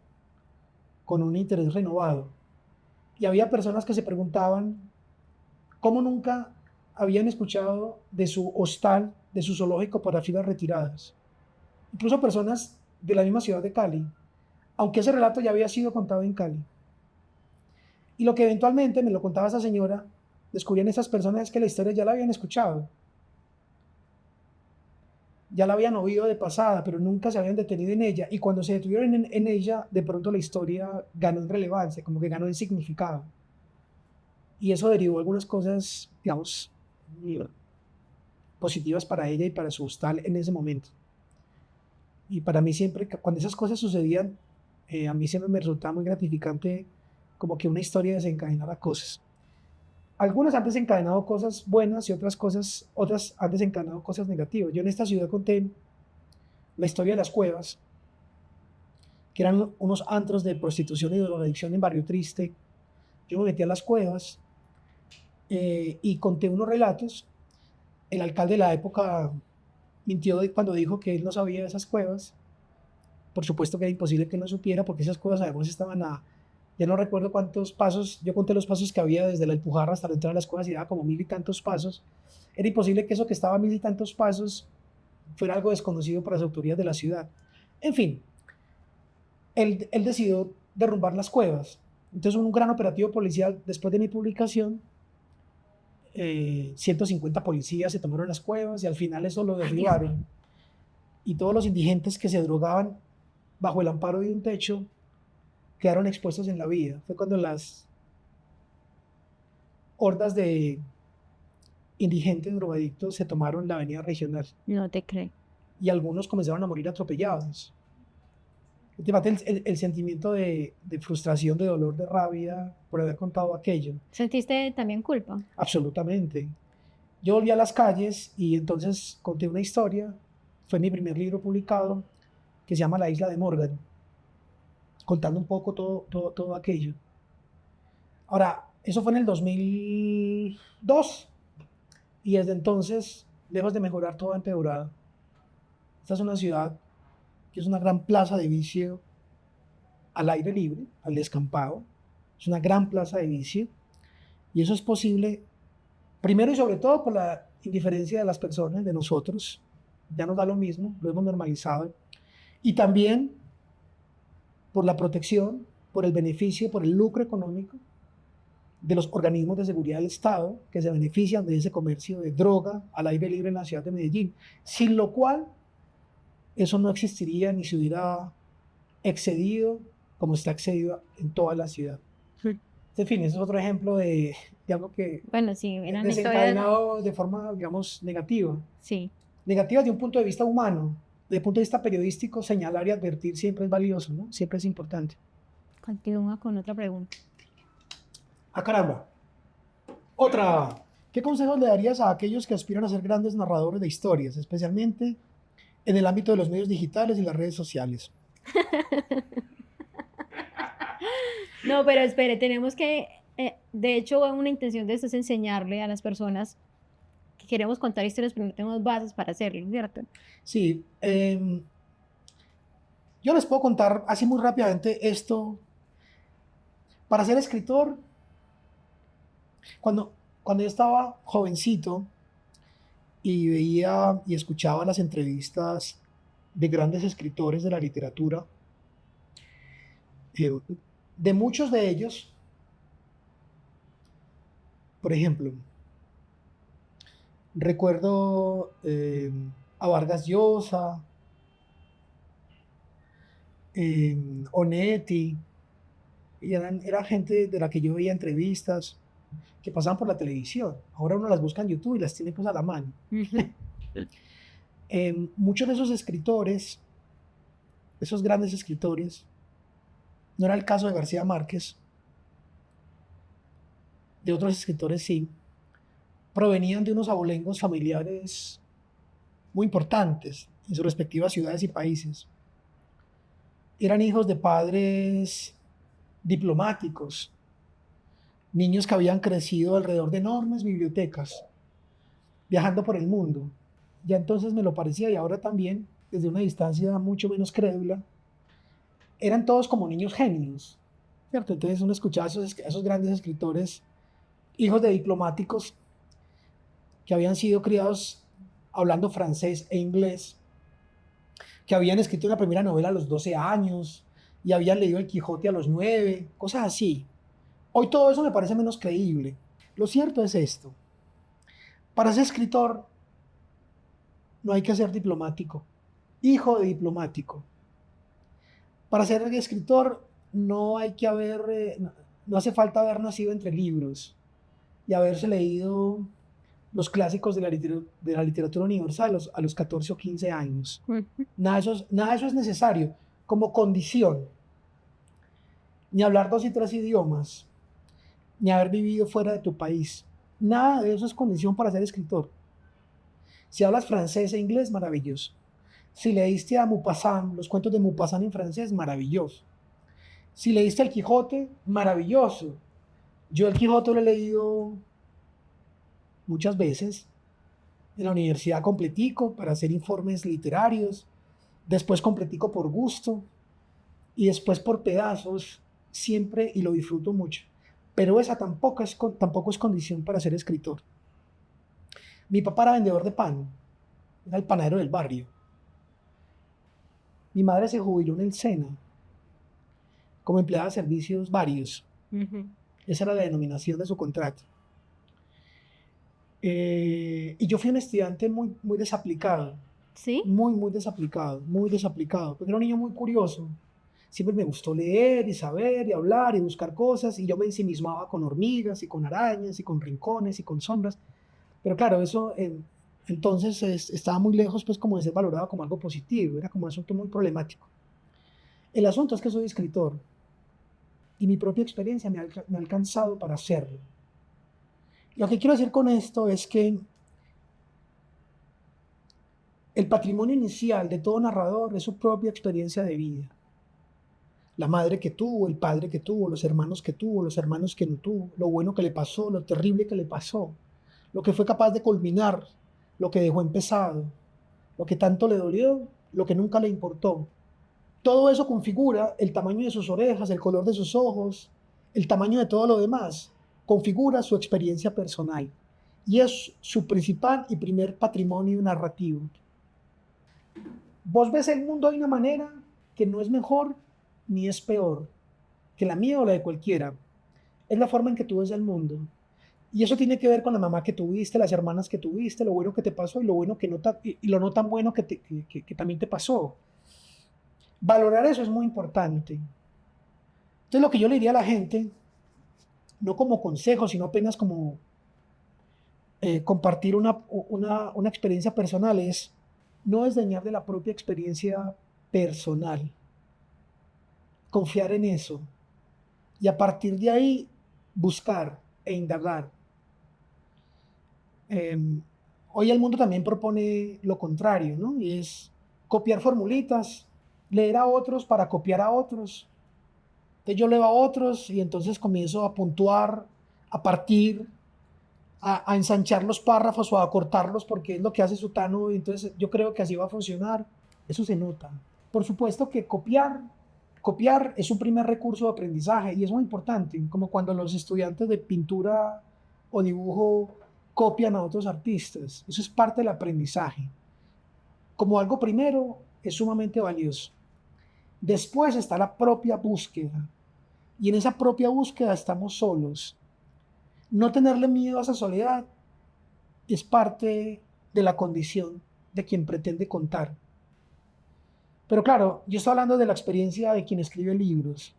con un interés renovado. Y había personas que se preguntaban cómo nunca habían escuchado de su hostal, de su zoológico para fieras retiradas. Incluso personas de la misma ciudad de Cali, aunque ese relato ya había sido contado en Cali. Y lo que eventualmente me lo contaba esa señora, descubrían esas personas es que la historia ya la habían escuchado, ya la habían oído de pasada, pero nunca se habían detenido en ella. Y cuando se detuvieron en ella, de pronto la historia ganó en relevancia, como que ganó en significado. Y eso derivó algunas cosas, digamos, positivas para ella y para su hostal en ese momento. Y para mí siempre, cuando esas cosas sucedían, a mí siempre me resultaba muy gratificante como que una historia desencadenara cosas. algunas han desencadenado cosas buenas y otras han desencadenado cosas negativas. Yo en esta ciudad conté la historia de las cuevas, que eran unos antros de prostitución y drogadicción en Barrio Triste. Yo me metí a las cuevas y conté unos relatos. El alcalde de la época mintió cuando dijo que él no sabía de esas cuevas. Por supuesto que era imposible que él no supiera, porque esas cuevas además estaban ya no recuerdo cuántos pasos, yo conté los pasos que había desde la Alpujarra hasta la entrada a las cuevas y daba como 1000 y tantos pasos. Era imposible que eso que estaba a 1000 y tantos pasos fuera algo desconocido para las autoridades de la ciudad. En fin, él decidió derrumbar las cuevas. Entonces, un gran operativo policial, después de mi publicación, 150 policías se tomaron las cuevas y al final eso lo derribaron. Y todos los indigentes que se drogaban bajo el amparo de un techo quedaron expuestos en la vida. Fue cuando las hordas de indigentes drogadictos se tomaron la avenida regional No te creo. y algunos comenzaron a morir atropellados. El sentimiento de frustración, de dolor, de rabia por haber contado aquello. ¿Sentiste también culpa? Absolutamente. Yo volví a las calles y entonces conté una historia. Fue mi primer libro publicado, que se llama La Isla de Morgan, contando un poco todo aquello. Ahora, eso fue en el 2002 y desde entonces, lejos de mejorar, todo ha empeorado. Esta es una ciudad que es una gran plaza de vicio al aire libre, al descampado. Es una gran plaza de vicio y eso es posible, primero y sobre todo, por la indiferencia de las personas, de nosotros. Ya nos da lo mismo, lo hemos normalizado. Y también por la protección, por el beneficio, por el lucro económico de los organismos de seguridad del Estado que se benefician de ese comercio de droga al aire libre en la ciudad de Medellín, sin lo cual eso no existiría ni se hubiera excedido como está excedido en toda la ciudad. En fin, ese es otro ejemplo de algo que Bueno, sí, eran historias. desencadenado de forma, digamos, negativa. Sí. Negativa de un punto de vista humano. Desde el punto de vista periodístico, señalar y advertir siempre es valioso, ¿no? Siempre es importante. Continúa con otra pregunta. ¡Ah, caramba! Otra. ¿Qué consejos le darías a aquellos que aspiran a ser grandes narradores de historias, especialmente en el ámbito de los medios digitales y las redes sociales? No, pero espere, tenemos que, de hecho, una intención de esto es enseñarle a las personas que queremos contar historias, pero no tenemos bases para hacerlo, ¿cierto? Sí. Yo les puedo contar así muy rápidamente esto. Para ser escritor, cuando yo estaba jovencito y veía y escuchaba las entrevistas de grandes escritores de la literatura, de muchos de ellos, por ejemplo, recuerdo a Vargas Llosa, Onetti, y era gente de la que yo veía entrevistas que pasaban por la televisión. Ahora uno las busca en YouTube y las tiene pues a la mano. Muchos de esos escritores, esos grandes escritores, no era el caso de García Márquez, de otros escritores sí, provenían de unos abolengos familiares muy importantes en sus respectivas ciudades y países. Eran hijos de padres diplomáticos, niños que habían crecido alrededor de enormes bibliotecas, viajando por el mundo. Ya entonces me lo parecía, y ahora también, desde una distancia mucho menos crédula, eran todos como niños genios, ¿cierto? Entonces uno escuchaba a esos grandes escritores, hijos de diplomáticos, que habían sido criados hablando francés e inglés, que habían escrito una primera novela a los 12 años, y habían leído El Quijote a los 9, cosas así. Hoy todo eso me parece menos creíble. Lo cierto es esto: para ser escritor no hay que ser diplomático, hijo de diplomático. Para ser escritor no hace falta haber nacido entre libros y haberse leído los clásicos de la literatura universal a los 14 o 15 años. Nada de eso es necesario como condición. Ni hablar 2 y 3 idiomas, ni haber vivido fuera de tu país. Nada de eso es condición para ser escritor. Si hablas francés e inglés, maravilloso. Si leíste a Maupassant, los cuentos de Maupassant en francés, maravilloso. Si leíste El Quijote, maravilloso. Yo El Quijote lo he leído muchas veces en la universidad completico para hacer informes literarios, después completico por gusto y después por pedazos, siempre, y lo disfruto mucho. Pero esa tampoco es condición para ser escritor. Mi papá era vendedor de pan, era el panadero del barrio. Mi madre se jubiló en el SENA como empleada de servicios varios. Esa era la denominación de su contrato. Y yo fui un estudiante muy, muy desaplicado. ¿Sí? Muy desaplicado, porque era un niño muy curioso. Siempre me gustó leer y saber y hablar y buscar cosas, y yo me ensimismaba con hormigas y con arañas y con rincones y con sombras. Pero claro, eso entonces estaba muy lejos pues como de ser valorado como algo positivo, era como un asunto muy problemático. El asunto es que soy escritor y mi propia experiencia me ha alcanzado para hacerlo. Lo que quiero decir con esto es que el patrimonio inicial de todo narrador es su propia experiencia de vida. La madre que tuvo, el padre que tuvo, los hermanos que tuvo, los hermanos que no tuvo, lo bueno que le pasó, lo terrible que le pasó, lo que fue capaz de culminar, lo que dejó empezado, lo que tanto le dolió, lo que nunca le importó. Todo eso configura el tamaño de sus orejas, el color de sus ojos, el tamaño de todo lo demás, configura su experiencia personal y es su principal y primer patrimonio narrativo. Vos ves el mundo de una manera que no es mejor ni es peor que la mía o la de cualquiera. Es la forma en que tú ves el mundo. Y eso tiene que ver con la mamá que tuviste, las hermanas que tuviste, lo bueno que te pasó y lo bueno que no y lo no tan bueno que también te pasó. Valorar eso es muy importante. Entonces lo que yo le diría a la gente, no como consejo, sino apenas como compartir una experiencia personal, es no desdeñar de la propia experiencia personal. Confiar en eso. Y a partir de ahí, buscar e indagar. Hoy el mundo también propone lo contrario, ¿no? Y es copiar formulitas, leer a otros para copiar a otros. Entonces yo leo a otros y entonces comienzo a puntuar, a partir, a ensanchar los párrafos o a acortarlos porque es lo que hace Sutano y entonces yo creo que así va a funcionar. Eso se nota. Por supuesto que copiar es un primer recurso de aprendizaje y es muy importante, como cuando los estudiantes de pintura o dibujo copian a otros artistas. Eso es parte del aprendizaje. Como algo primero, es sumamente valioso. Después está la propia búsqueda. Y en esa propia búsqueda estamos solos. No tenerle miedo a esa soledad es parte de la condición de quien pretende contar. Pero claro, yo estoy hablando de la experiencia de quien escribe libros.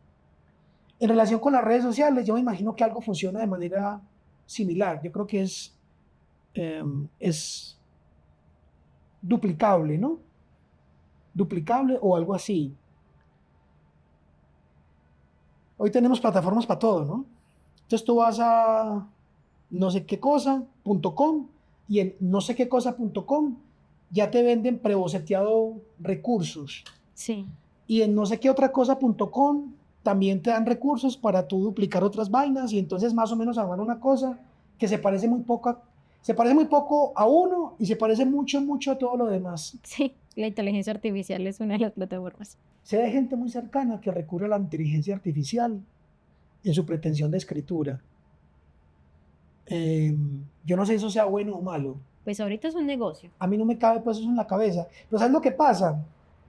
En relación con las redes sociales, yo me imagino que algo funciona de manera similar. Yo creo que es duplicable, ¿no? Duplicable o algo así. Hoy tenemos plataformas para todo, ¿no? Entonces tú vas a no sé qué cosa.com y en no sé qué cosa.com ya te venden preboceteado recursos. Sí. Y en no sé qué otra cosa.com también te dan recursos para tú duplicar otras vainas y entonces más o menos armar una cosa que se parece muy poco a uno y se parece mucho a todo lo demás. Sí, la inteligencia artificial es una de las plataformas. Sé de gente muy cercana que recurre a la inteligencia artificial en su pretensión de escritura. Yo no sé si eso sea bueno o malo. Pues ahorita es un negocio. A mí no me cabe pues eso en la cabeza. Pero ¿sabes lo que pasa?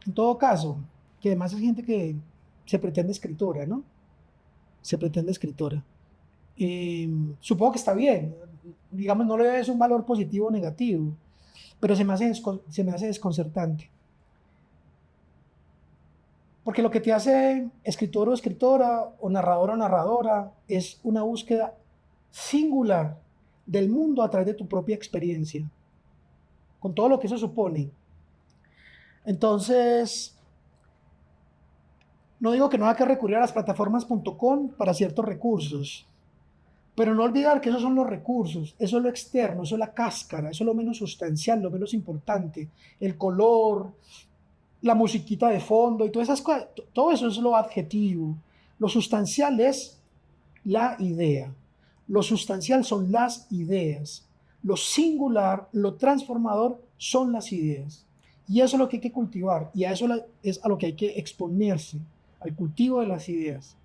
En todo caso, que además es gente que se pretende escritora, ¿no? Se pretende escritora. Supongo que está bien. Digamos, no le ves un valor positivo o negativo, pero se me hace desconcertante. Porque lo que te hace escritor o escritora, o narrador o narradora, es una búsqueda singular del mundo a través de tu propia experiencia, con todo lo que eso supone. Entonces, no digo que no haya que recurrir a las plataformas .com para ciertos recursos, Pero no olvidar que esos son los recursos, eso es lo externo, eso es la cáscara, eso es lo menos sustancial, lo menos importante, el color, la musiquita de fondo y todas esas cosas, todo eso es lo adjetivo. Lo sustancial es la idea. Lo sustancial son las ideas. Lo singular, lo transformador son las ideas. Y eso es lo que hay que cultivar. Y a eso es a lo que hay que exponerse, al cultivo de las ideas.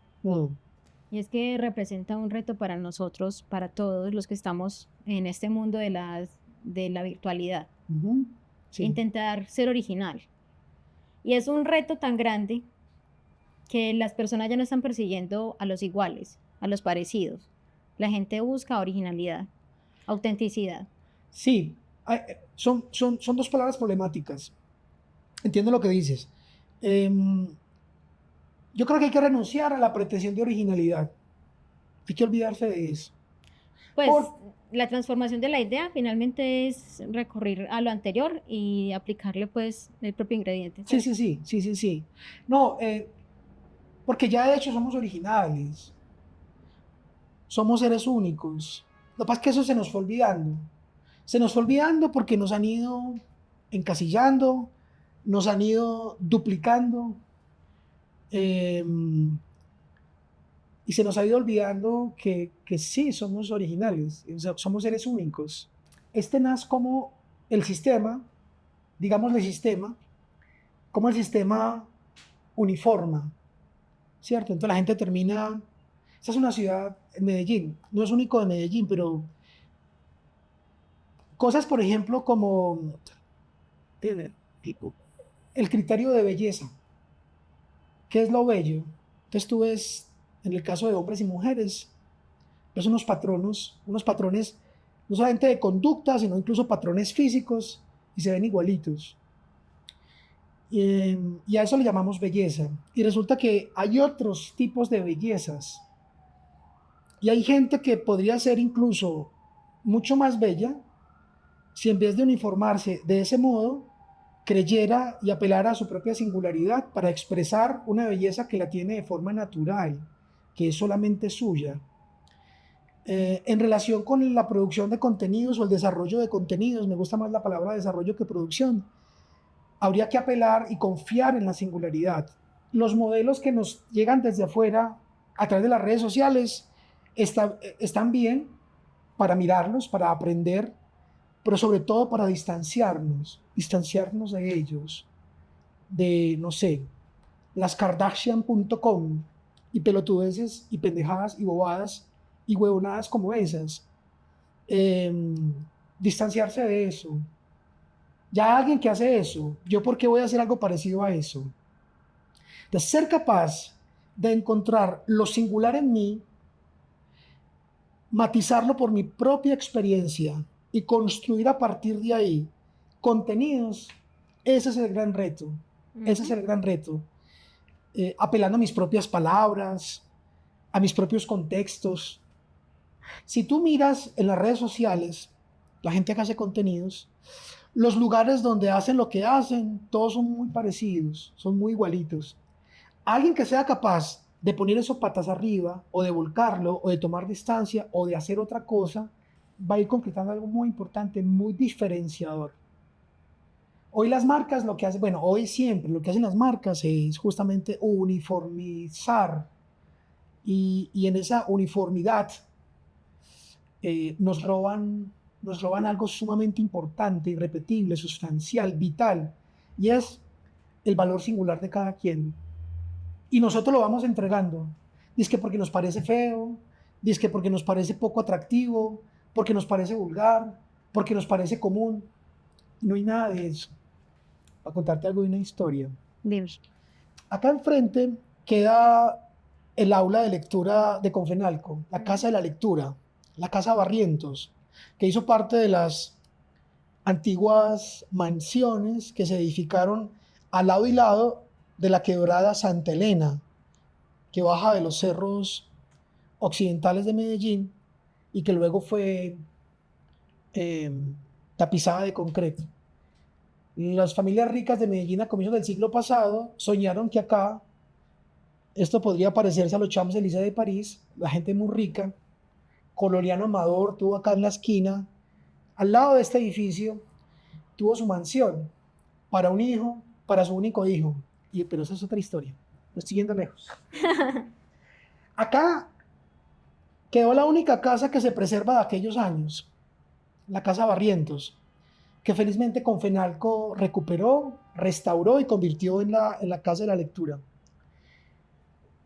Y es que representa un reto para nosotros, para todos los que estamos en este mundo de la virtualidad. Sí. Intentar ser original. Y es un reto tan grande que las personas ya no están persiguiendo a los iguales, a los parecidos. La gente busca originalidad, autenticidad. Sí, son dos palabras problemáticas. Entiendo lo que dices. Yo creo que hay que renunciar a la pretensión de originalidad. Hay que olvidarse de eso. Pues la transformación de la idea finalmente es recurrir a lo anterior y aplicarle pues el propio ingrediente. Sí. No, porque ya de hecho somos originales. Somos seres únicos. Lo que pasa es que eso se nos fue olvidando. Se nos fue olvidando porque nos han ido encasillando, nos han ido duplicando. Y se nos ha ido olvidando que sí somos originales, o sea, somos seres únicos. Este nace como el sistema, digamos el sistema, como el sistema uniforma, ¿cierto? Entonces la gente termina, esta es una ciudad, Medellín, no es único de Medellín, pero cosas, por ejemplo, como el criterio de belleza. ¿Qué es lo bello? Entonces tú ves, en el caso de hombres y mujeres, ves unos patrones no solamente de conducta, sino incluso patrones físicos, y se ven igualitos. Y a eso le llamamos belleza. Y resulta que hay otros tipos de bellezas. Y hay gente que podría ser incluso mucho más bella si en vez de uniformarse de ese modo, creyera y apelara a su propia singularidad para expresar una belleza que la tiene de forma natural, que es solamente suya. En relación con la producción de contenidos o el desarrollo de contenidos, me gusta más la palabra desarrollo que producción, habría que apelar y confiar en la singularidad. Los modelos que nos llegan desde afuera a través de las redes sociales están bien para mirarlos, para aprender, pero sobre todo para distanciarnos de ellos, de, no sé, las Kardashian.com y pelotudeces y pendejadas y bobadas y huevonadas como esas. Distanciarse de eso. Ya alguien que hace eso, ¿yo por qué voy a hacer algo parecido a eso? De ser capaz de encontrar lo singular en mí, matizarlo por mi propia experiencia y construir a partir de ahí contenidos, ese es el gran reto. Ese es el gran reto. Apelando a mis propias palabras, a mis propios contextos. Si tú miras en las redes sociales, la gente que hace contenidos, los lugares donde hacen lo que hacen, todos son muy parecidos, son muy igualitos. Alguien que sea capaz de poner eso patas arriba, o de volcarlo, o de tomar distancia, o de hacer otra cosa, va a ir concretando algo muy importante, muy diferenciador. Hoy las marcas lo que hacen, bueno, hoy siempre lo que hacen las marcas es justamente uniformizar, y en esa uniformidad nos roban algo sumamente importante, irrepetible, sustancial, vital, y es el valor singular de cada quien. Y nosotros lo vamos entregando. Dice que porque nos parece feo, dice que porque nos parece poco atractivo, porque nos parece vulgar, porque nos parece común. No hay nada de eso. Para contarte algo de una historia. Dios. Acá enfrente queda el aula de lectura de Confenalco, la Casa de la Lectura, la Casa Barrientos, que hizo parte de las antiguas mansiones que se edificaron al lado y lado de la quebrada Santa Elena, que baja de los cerros occidentales de Medellín y que luego fue tapizada de concreto. Las familias ricas de Medellín a comienzos del siglo pasado soñaron que acá esto podría parecerse a los Champs-Élysées de París, la gente muy rica, Coloriano Amador tuvo acá en la esquina, al lado de este edificio, tuvo su mansión para un hijo, para su único hijo. Pero esa es otra historia, no estoy yendo lejos. Acá quedó la única casa que se preserva de aquellos años, la Casa Barrientos, que felizmente Confenalco recuperó, restauró y convirtió en la Casa de la Lectura.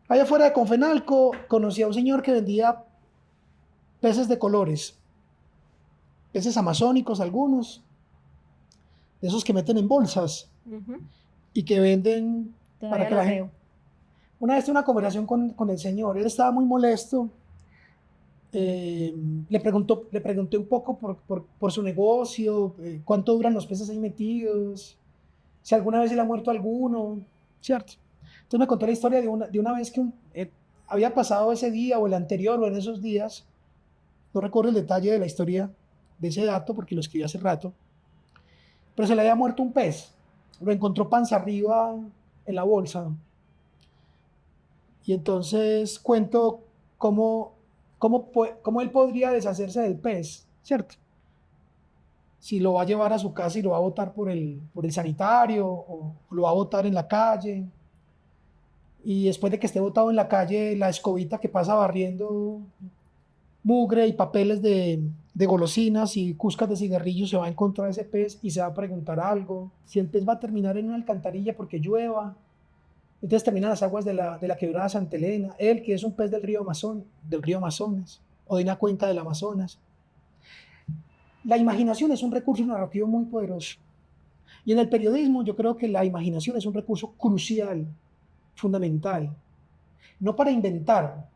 Allá afuera de Confenalco conocí a un señor que vendía peces de colores, peces amazónicos algunos, de esos que meten en bolsas y que venden para que la gente... Una vez tuve una conversación con el señor, él estaba muy molesto, le pregunté un poco por su negocio, cuánto duran los peces ahí metidos, si alguna vez se le ha muerto alguno, ¿cierto? Entonces me contó la historia de una vez que había pasado ese día o el anterior o en esos días, no recuerdo el detalle de la historia de ese dato porque lo escribí hace rato, pero se le había muerto un pez, lo encontró panza arriba en la bolsa. Y entonces cuento cómo él podría deshacerse del pez, ¿cierto? Si lo va a llevar a su casa y lo va a botar por el sanitario o lo va a botar en la calle. Y después de que esté botado en la calle, la escobita que pasa barriendo mugre y papeles de golosinas y cuscas de cigarrillos se va a encontrar ese pez y se va a preguntar algo. Si el pez va a terminar en una alcantarilla porque llueva. Entonces terminan las aguas de la quebrada Santa Elena, él que es un pez del río Amazonas, o de una cuenca del Amazonas. La imaginación es un recurso narrativo muy poderoso. Y en el periodismo yo creo que la imaginación es un recurso crucial, fundamental. No para inventar.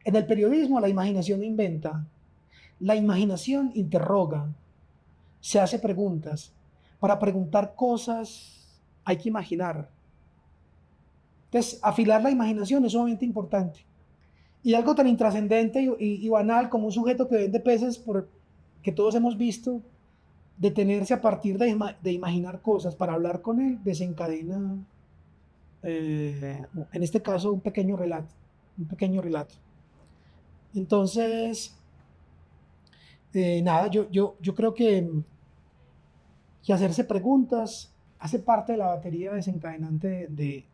En el periodismo la imaginación no inventa. La imaginación interroga, se hace preguntas. Para preguntar cosas hay que imaginar. Entonces, afilar la imaginación es sumamente importante. Y algo tan intrascendente y banal como un sujeto que vende peces, que todos hemos visto, detenerse a partir de imaginar cosas para hablar con él, desencadena, en este caso, un pequeño relato. Entonces, nada, yo creo que hacerse preguntas hace parte de la batería desencadenante de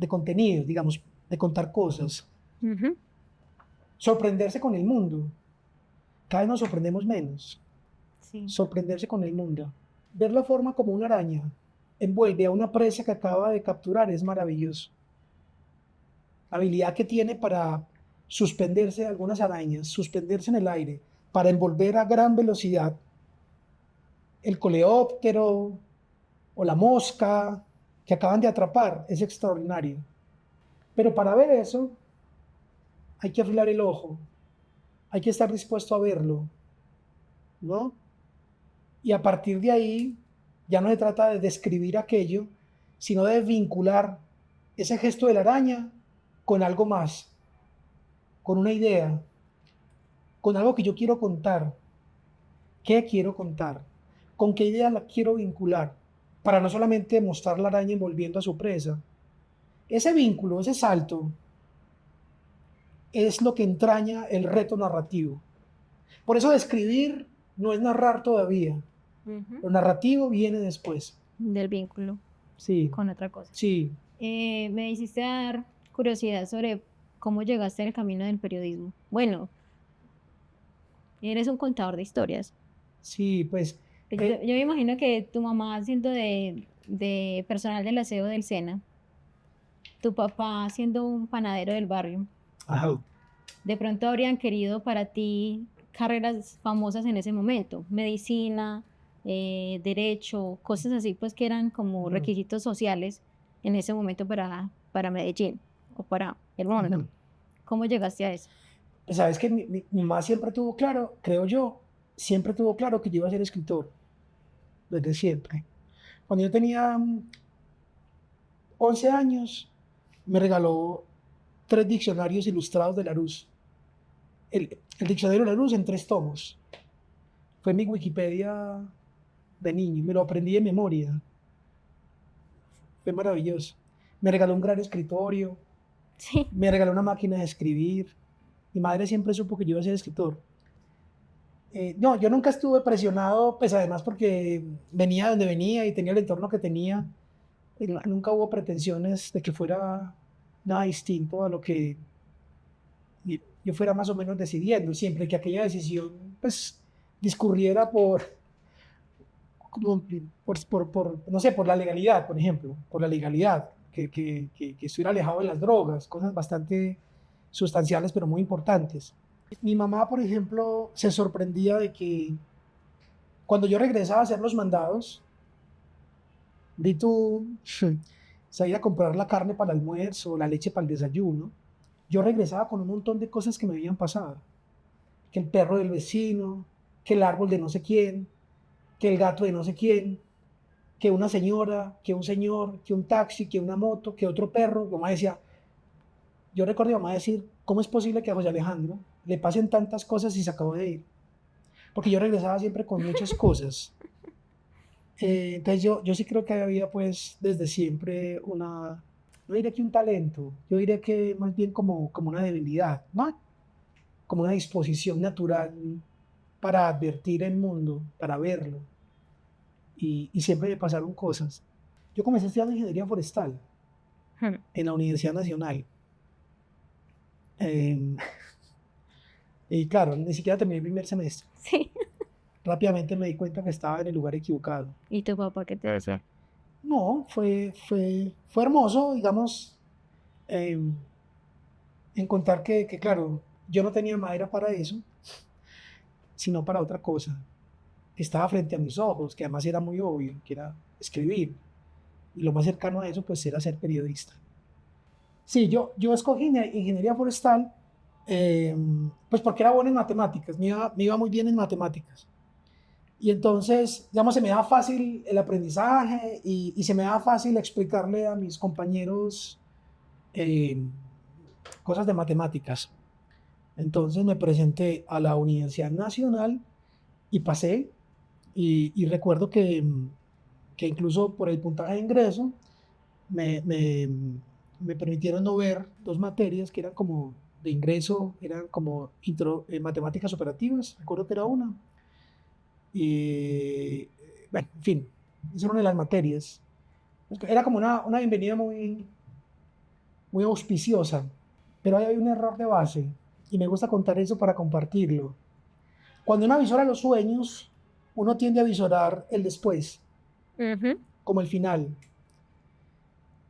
contenidos, digamos, de contar cosas. Sorprenderse con el mundo. Cada vez nos sorprendemos menos. Sí. Sorprenderse con el mundo. Ver la forma como una araña envuelve a una presa que acaba de capturar es maravilloso. La habilidad que tiene para suspenderse algunas arañas, suspenderse en el aire, para envolver a gran velocidad el coleóptero o la mosca que acaban de atrapar, es extraordinario. Pero para ver eso, hay que afilar el ojo, hay que estar dispuesto a verlo, ¿no? Y a partir de ahí, ya no se trata de describir aquello, sino de vincular ese gesto de la araña con algo más, con una idea, con algo que yo quiero contar. ¿Qué quiero contar? ¿Con qué idea la quiero vincular? Para no solamente mostrar la araña envolviendo a su presa. Ese vínculo, ese salto, es lo que entraña el reto narrativo. Por eso describir no es narrar todavía. Lo narrativo viene después. Del vínculo Sí. con otra cosa. Sí. Me hiciste dar curiosidad sobre cómo llegaste al camino del periodismo. Bueno, eres un contador de historias. Sí, pues... Yo me imagino que tu mamá siendo de personal del aseo del SENA, tu papá siendo un panadero del barrio, Ajá. de pronto habrían querido para ti carreras famosas en ese momento, medicina, derecho, cosas así, pues que eran como requisitos sociales en ese momento para Medellín o para el mundo. ¿Cómo llegaste a eso? Pues sabes que mi mamá siempre tuvo claro, creo yo, siempre tuvo claro que yo iba a ser escritor, desde siempre. Cuando yo tenía 11 años, me regaló 3 diccionarios ilustrados de Larousse. El diccionario de Larousse en 3 tomos. Fue mi Wikipedia de niño, me lo aprendí de memoria. Fue maravilloso. Me regaló un gran escritorio, Sí. me regaló una máquina de escribir Mi madre siempre supo que yo iba a ser escritor. No, yo nunca estuve presionado, pues además porque venía de donde venía y tenía el entorno que tenía. Nunca hubo pretensiones de que fuera nada distinto a lo que yo fuera más o menos decidiendo, siempre que aquella decisión pues discurriera no sé, por la legalidad, por ejemplo, por la legalidad, que estuviera alejado de las drogas, cosas bastante sustanciales pero muy importantes. Mi mamá, por ejemplo, se sorprendía de que cuando yo regresaba a hacer los mandados, di tú, salir a comprar la carne para el almuerzo, la leche para el desayuno, yo regresaba con un montón de cosas que me habían pasado. Que el perro del vecino, que el árbol de no sé quién, que el gato de no sé quién, que una señora, que un señor, que un taxi, que una moto, que otro perro. Mi mamá decía, yo recuerdo a mi mamá decir, ¿cómo es posible que a José Alejandro le pasen tantas cosas y se acabó de ir? Porque yo regresaba siempre con muchas cosas. Entonces yo sí creo que había pues desde siempre no diría que un talento, yo diría que más bien como una debilidad, ¿no? Como una disposición natural para advertir el mundo, para verlo. Y siempre me pasaron cosas. Yo comencé estudiando ingeniería forestal en la Universidad Nacional. Eh, y claro, ni siquiera terminé el primer semestre. Sí. Rápidamente me di cuenta que estaba en el lugar equivocado. ¿Y tu papá qué te decía? No, fue hermoso, digamos, eh, encontrar que, claro, yo no tenía madera para eso, sino para otra cosa, que estaba frente a mis ojos, que además era muy obvio, que era escribir. Y lo más cercano a eso, pues, era ser periodista. Sí, yo escogí ingeniería forestal, pues porque era bueno en matemáticas, me iba muy bien en matemáticas. Y entonces, digamos, se me da fácil el aprendizaje y se me da fácil explicarle a mis compañeros eh, cosas de matemáticas. Entonces me presenté a la Universidad Nacional y pasé. Y recuerdo que incluso por el puntaje de ingreso me permitieron no ver dos materias que eran como de ingreso, eran como matemáticas operativas, recuerdo que era una. Y bueno, en fin, esa era una de las materias. Era como una bienvenida muy auspiciosa, pero ahí hay un error de base y me gusta contar eso para compartirlo. Cuando uno avisora los sueños, uno tiende a visorar el después, como el final,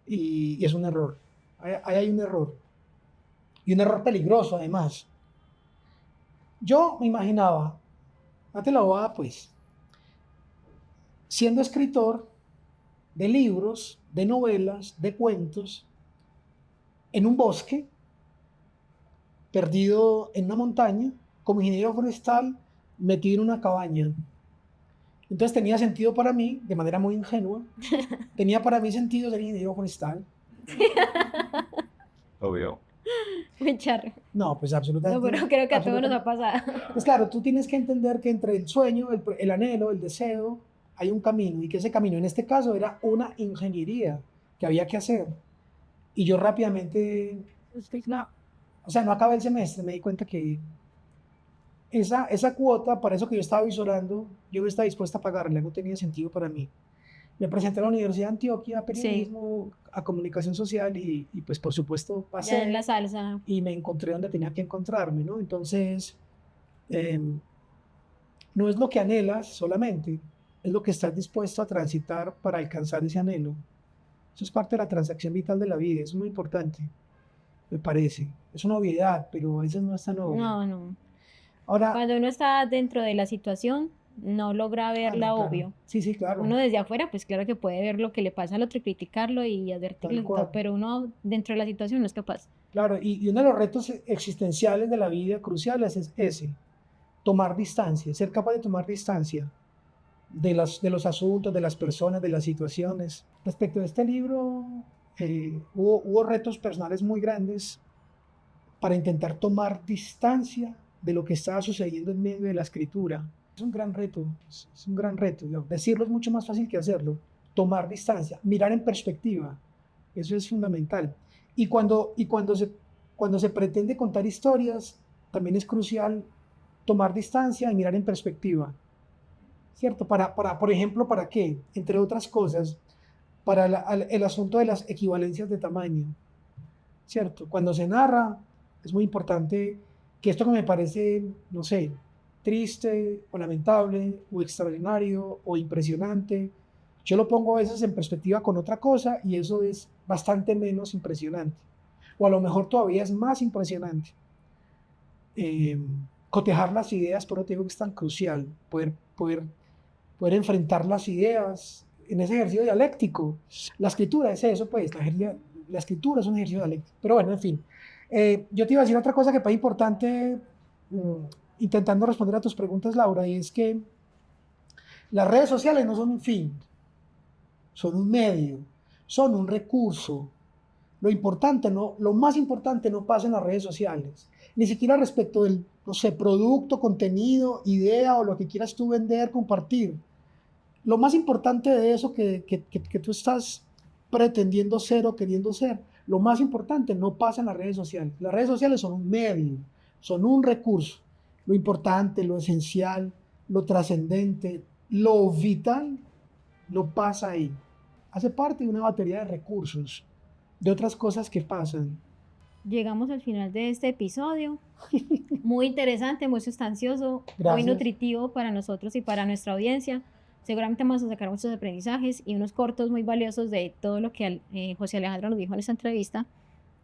y es un error. Ahí hay un error, y un error peligroso además. Yo me imaginaba, date la bobada pues, siendo escritor de libros, de novelas, de cuentos, en un bosque, perdido en una montaña, como ingeniero forestal, metido en una cabaña. Entonces tenía sentido para mí, de manera muy ingenua, tenía para mí sentido ser ingeniero forestal. Obvio. Muy charro. No, pues absolutamente. No, pero creo que a todos nos absolutamente. ha pasado. Pues claro, tú tienes que entender que entre el sueño, el anhelo, el deseo, hay un camino, y que ese camino en este caso era una ingeniería que había que hacer. Y yo rápidamente, no, o sea, no acabé el semestre, me di cuenta que esa cuota, para eso que yo estaba visorando, yo no estaba dispuesta a pagarla, no tenía sentido para mí. Me presenté a la Universidad de Antioquia, a periodismo, a comunicación social, y pues por supuesto Ya pasé en la salsa. y me encontré donde tenía que encontrarme, ¿no? Entonces, no es lo que anhelas solamente, es lo que estás dispuesto a transitar para alcanzar ese anhelo. Eso es parte de la transacción vital de la vida, es muy importante, me parece. Es una obviedad, pero a veces no es tan obvio. No. Ahora, Cuando uno está dentro de la situación, no logra verla claro. obvio. Sí, claro. Uno desde afuera, pues claro que puede ver lo que le pasa al otro y criticarlo y advertirle, Tal cual. pero uno dentro de la situación no es capaz. Claro, y uno de los retos existenciales de la vida cruciales es ese, tomar distancia, ser capaz de tomar distancia de los asuntos, de las personas, de las situaciones. Respecto a este libro, hubo retos personales muy grandes para intentar tomar distancia de lo que estaba sucediendo en medio de la escritura. Es un gran reto, es un gran reto. Decirlo es mucho más fácil que hacerlo. Tomar distancia, mirar en perspectiva, eso es fundamental. Y cuando se pretende contar historias, también es crucial tomar distancia y mirar en perspectiva, ¿cierto? Por ejemplo, ¿para qué? Entre otras cosas, para el asunto de las equivalencias de tamaño, ¿cierto? Cuando se narra, es muy importante que esto que me parece, no sé, triste o lamentable o extraordinario o impresionante, yo lo pongo a veces en perspectiva con otra cosa y eso es bastante menos impresionante. O a lo mejor todavía es más impresionante. Cotejar las ideas, por eso te digo que es tan crucial, poder enfrentar las ideas en ese ejercicio dialéctico. La escritura es eso, pues, la escritura es un ejercicio dialéctico. Pero bueno, en fin. Yo te iba a decir otra cosa que parece importante, intentando responder a tus preguntas, Laura, y es que las redes sociales no son un fin, son un medio, son un recurso. Lo más importante no pasa en las redes sociales, ni siquiera respecto del, no sé, producto, contenido, idea o lo que quieras tú vender, compartir. Lo más importante de eso que tú estás pretendiendo ser o queriendo ser, lo más importante no pasa en las redes sociales. Las redes sociales son un medio, son un recurso. Lo importante, lo esencial, lo trascendente, lo vital, no pasa ahí. Hace parte de una batería de recursos, de otras cosas que pasan. Llegamos al final de este episodio. Muy interesante, muy sustancioso, Gracias. muy nutritivo para nosotros y para nuestra audiencia. Seguramente vamos a sacar muchos aprendizajes y unos cortos muy valiosos de todo lo que José Alejandro nos dijo en esta entrevista,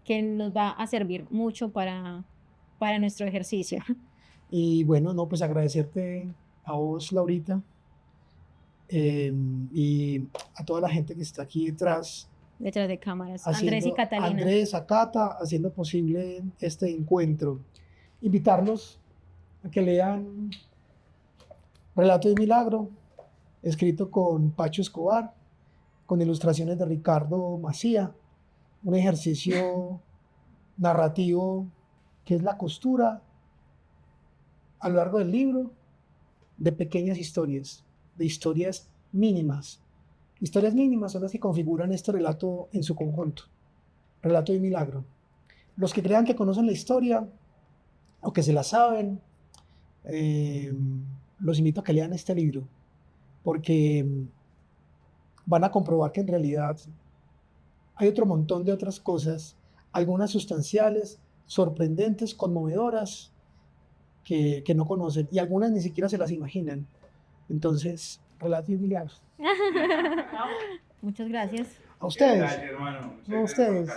que nos va a servir mucho para nuestro ejercicio. Y bueno, no, pues agradecerte a vos, Laurita, y a toda la gente que está aquí detrás de cámaras, Andrés y Catalina. Andrés, Acata, haciendo posible este encuentro. Invitarlos a que lean Relato de Milagro, escrito con Pacho Escobar, con ilustraciones de Ricardo Macía, un ejercicio narrativo que es la costura a lo largo del libro de pequeñas historias, de historias mínimas. Historias mínimas son las que configuran este relato en su conjunto. Relato de Milagro. Los que crean que conocen la historia o que se la saben, los invito a que lean este libro, porque van a comprobar que en realidad hay otro montón de otras cosas, algunas sustanciales, sorprendentes, conmovedoras, que no conocen, y algunas ni siquiera se las imaginan. Entonces, Relato de Milagro. Muchas gracias. A ustedes. Gracias, hermano. A ustedes.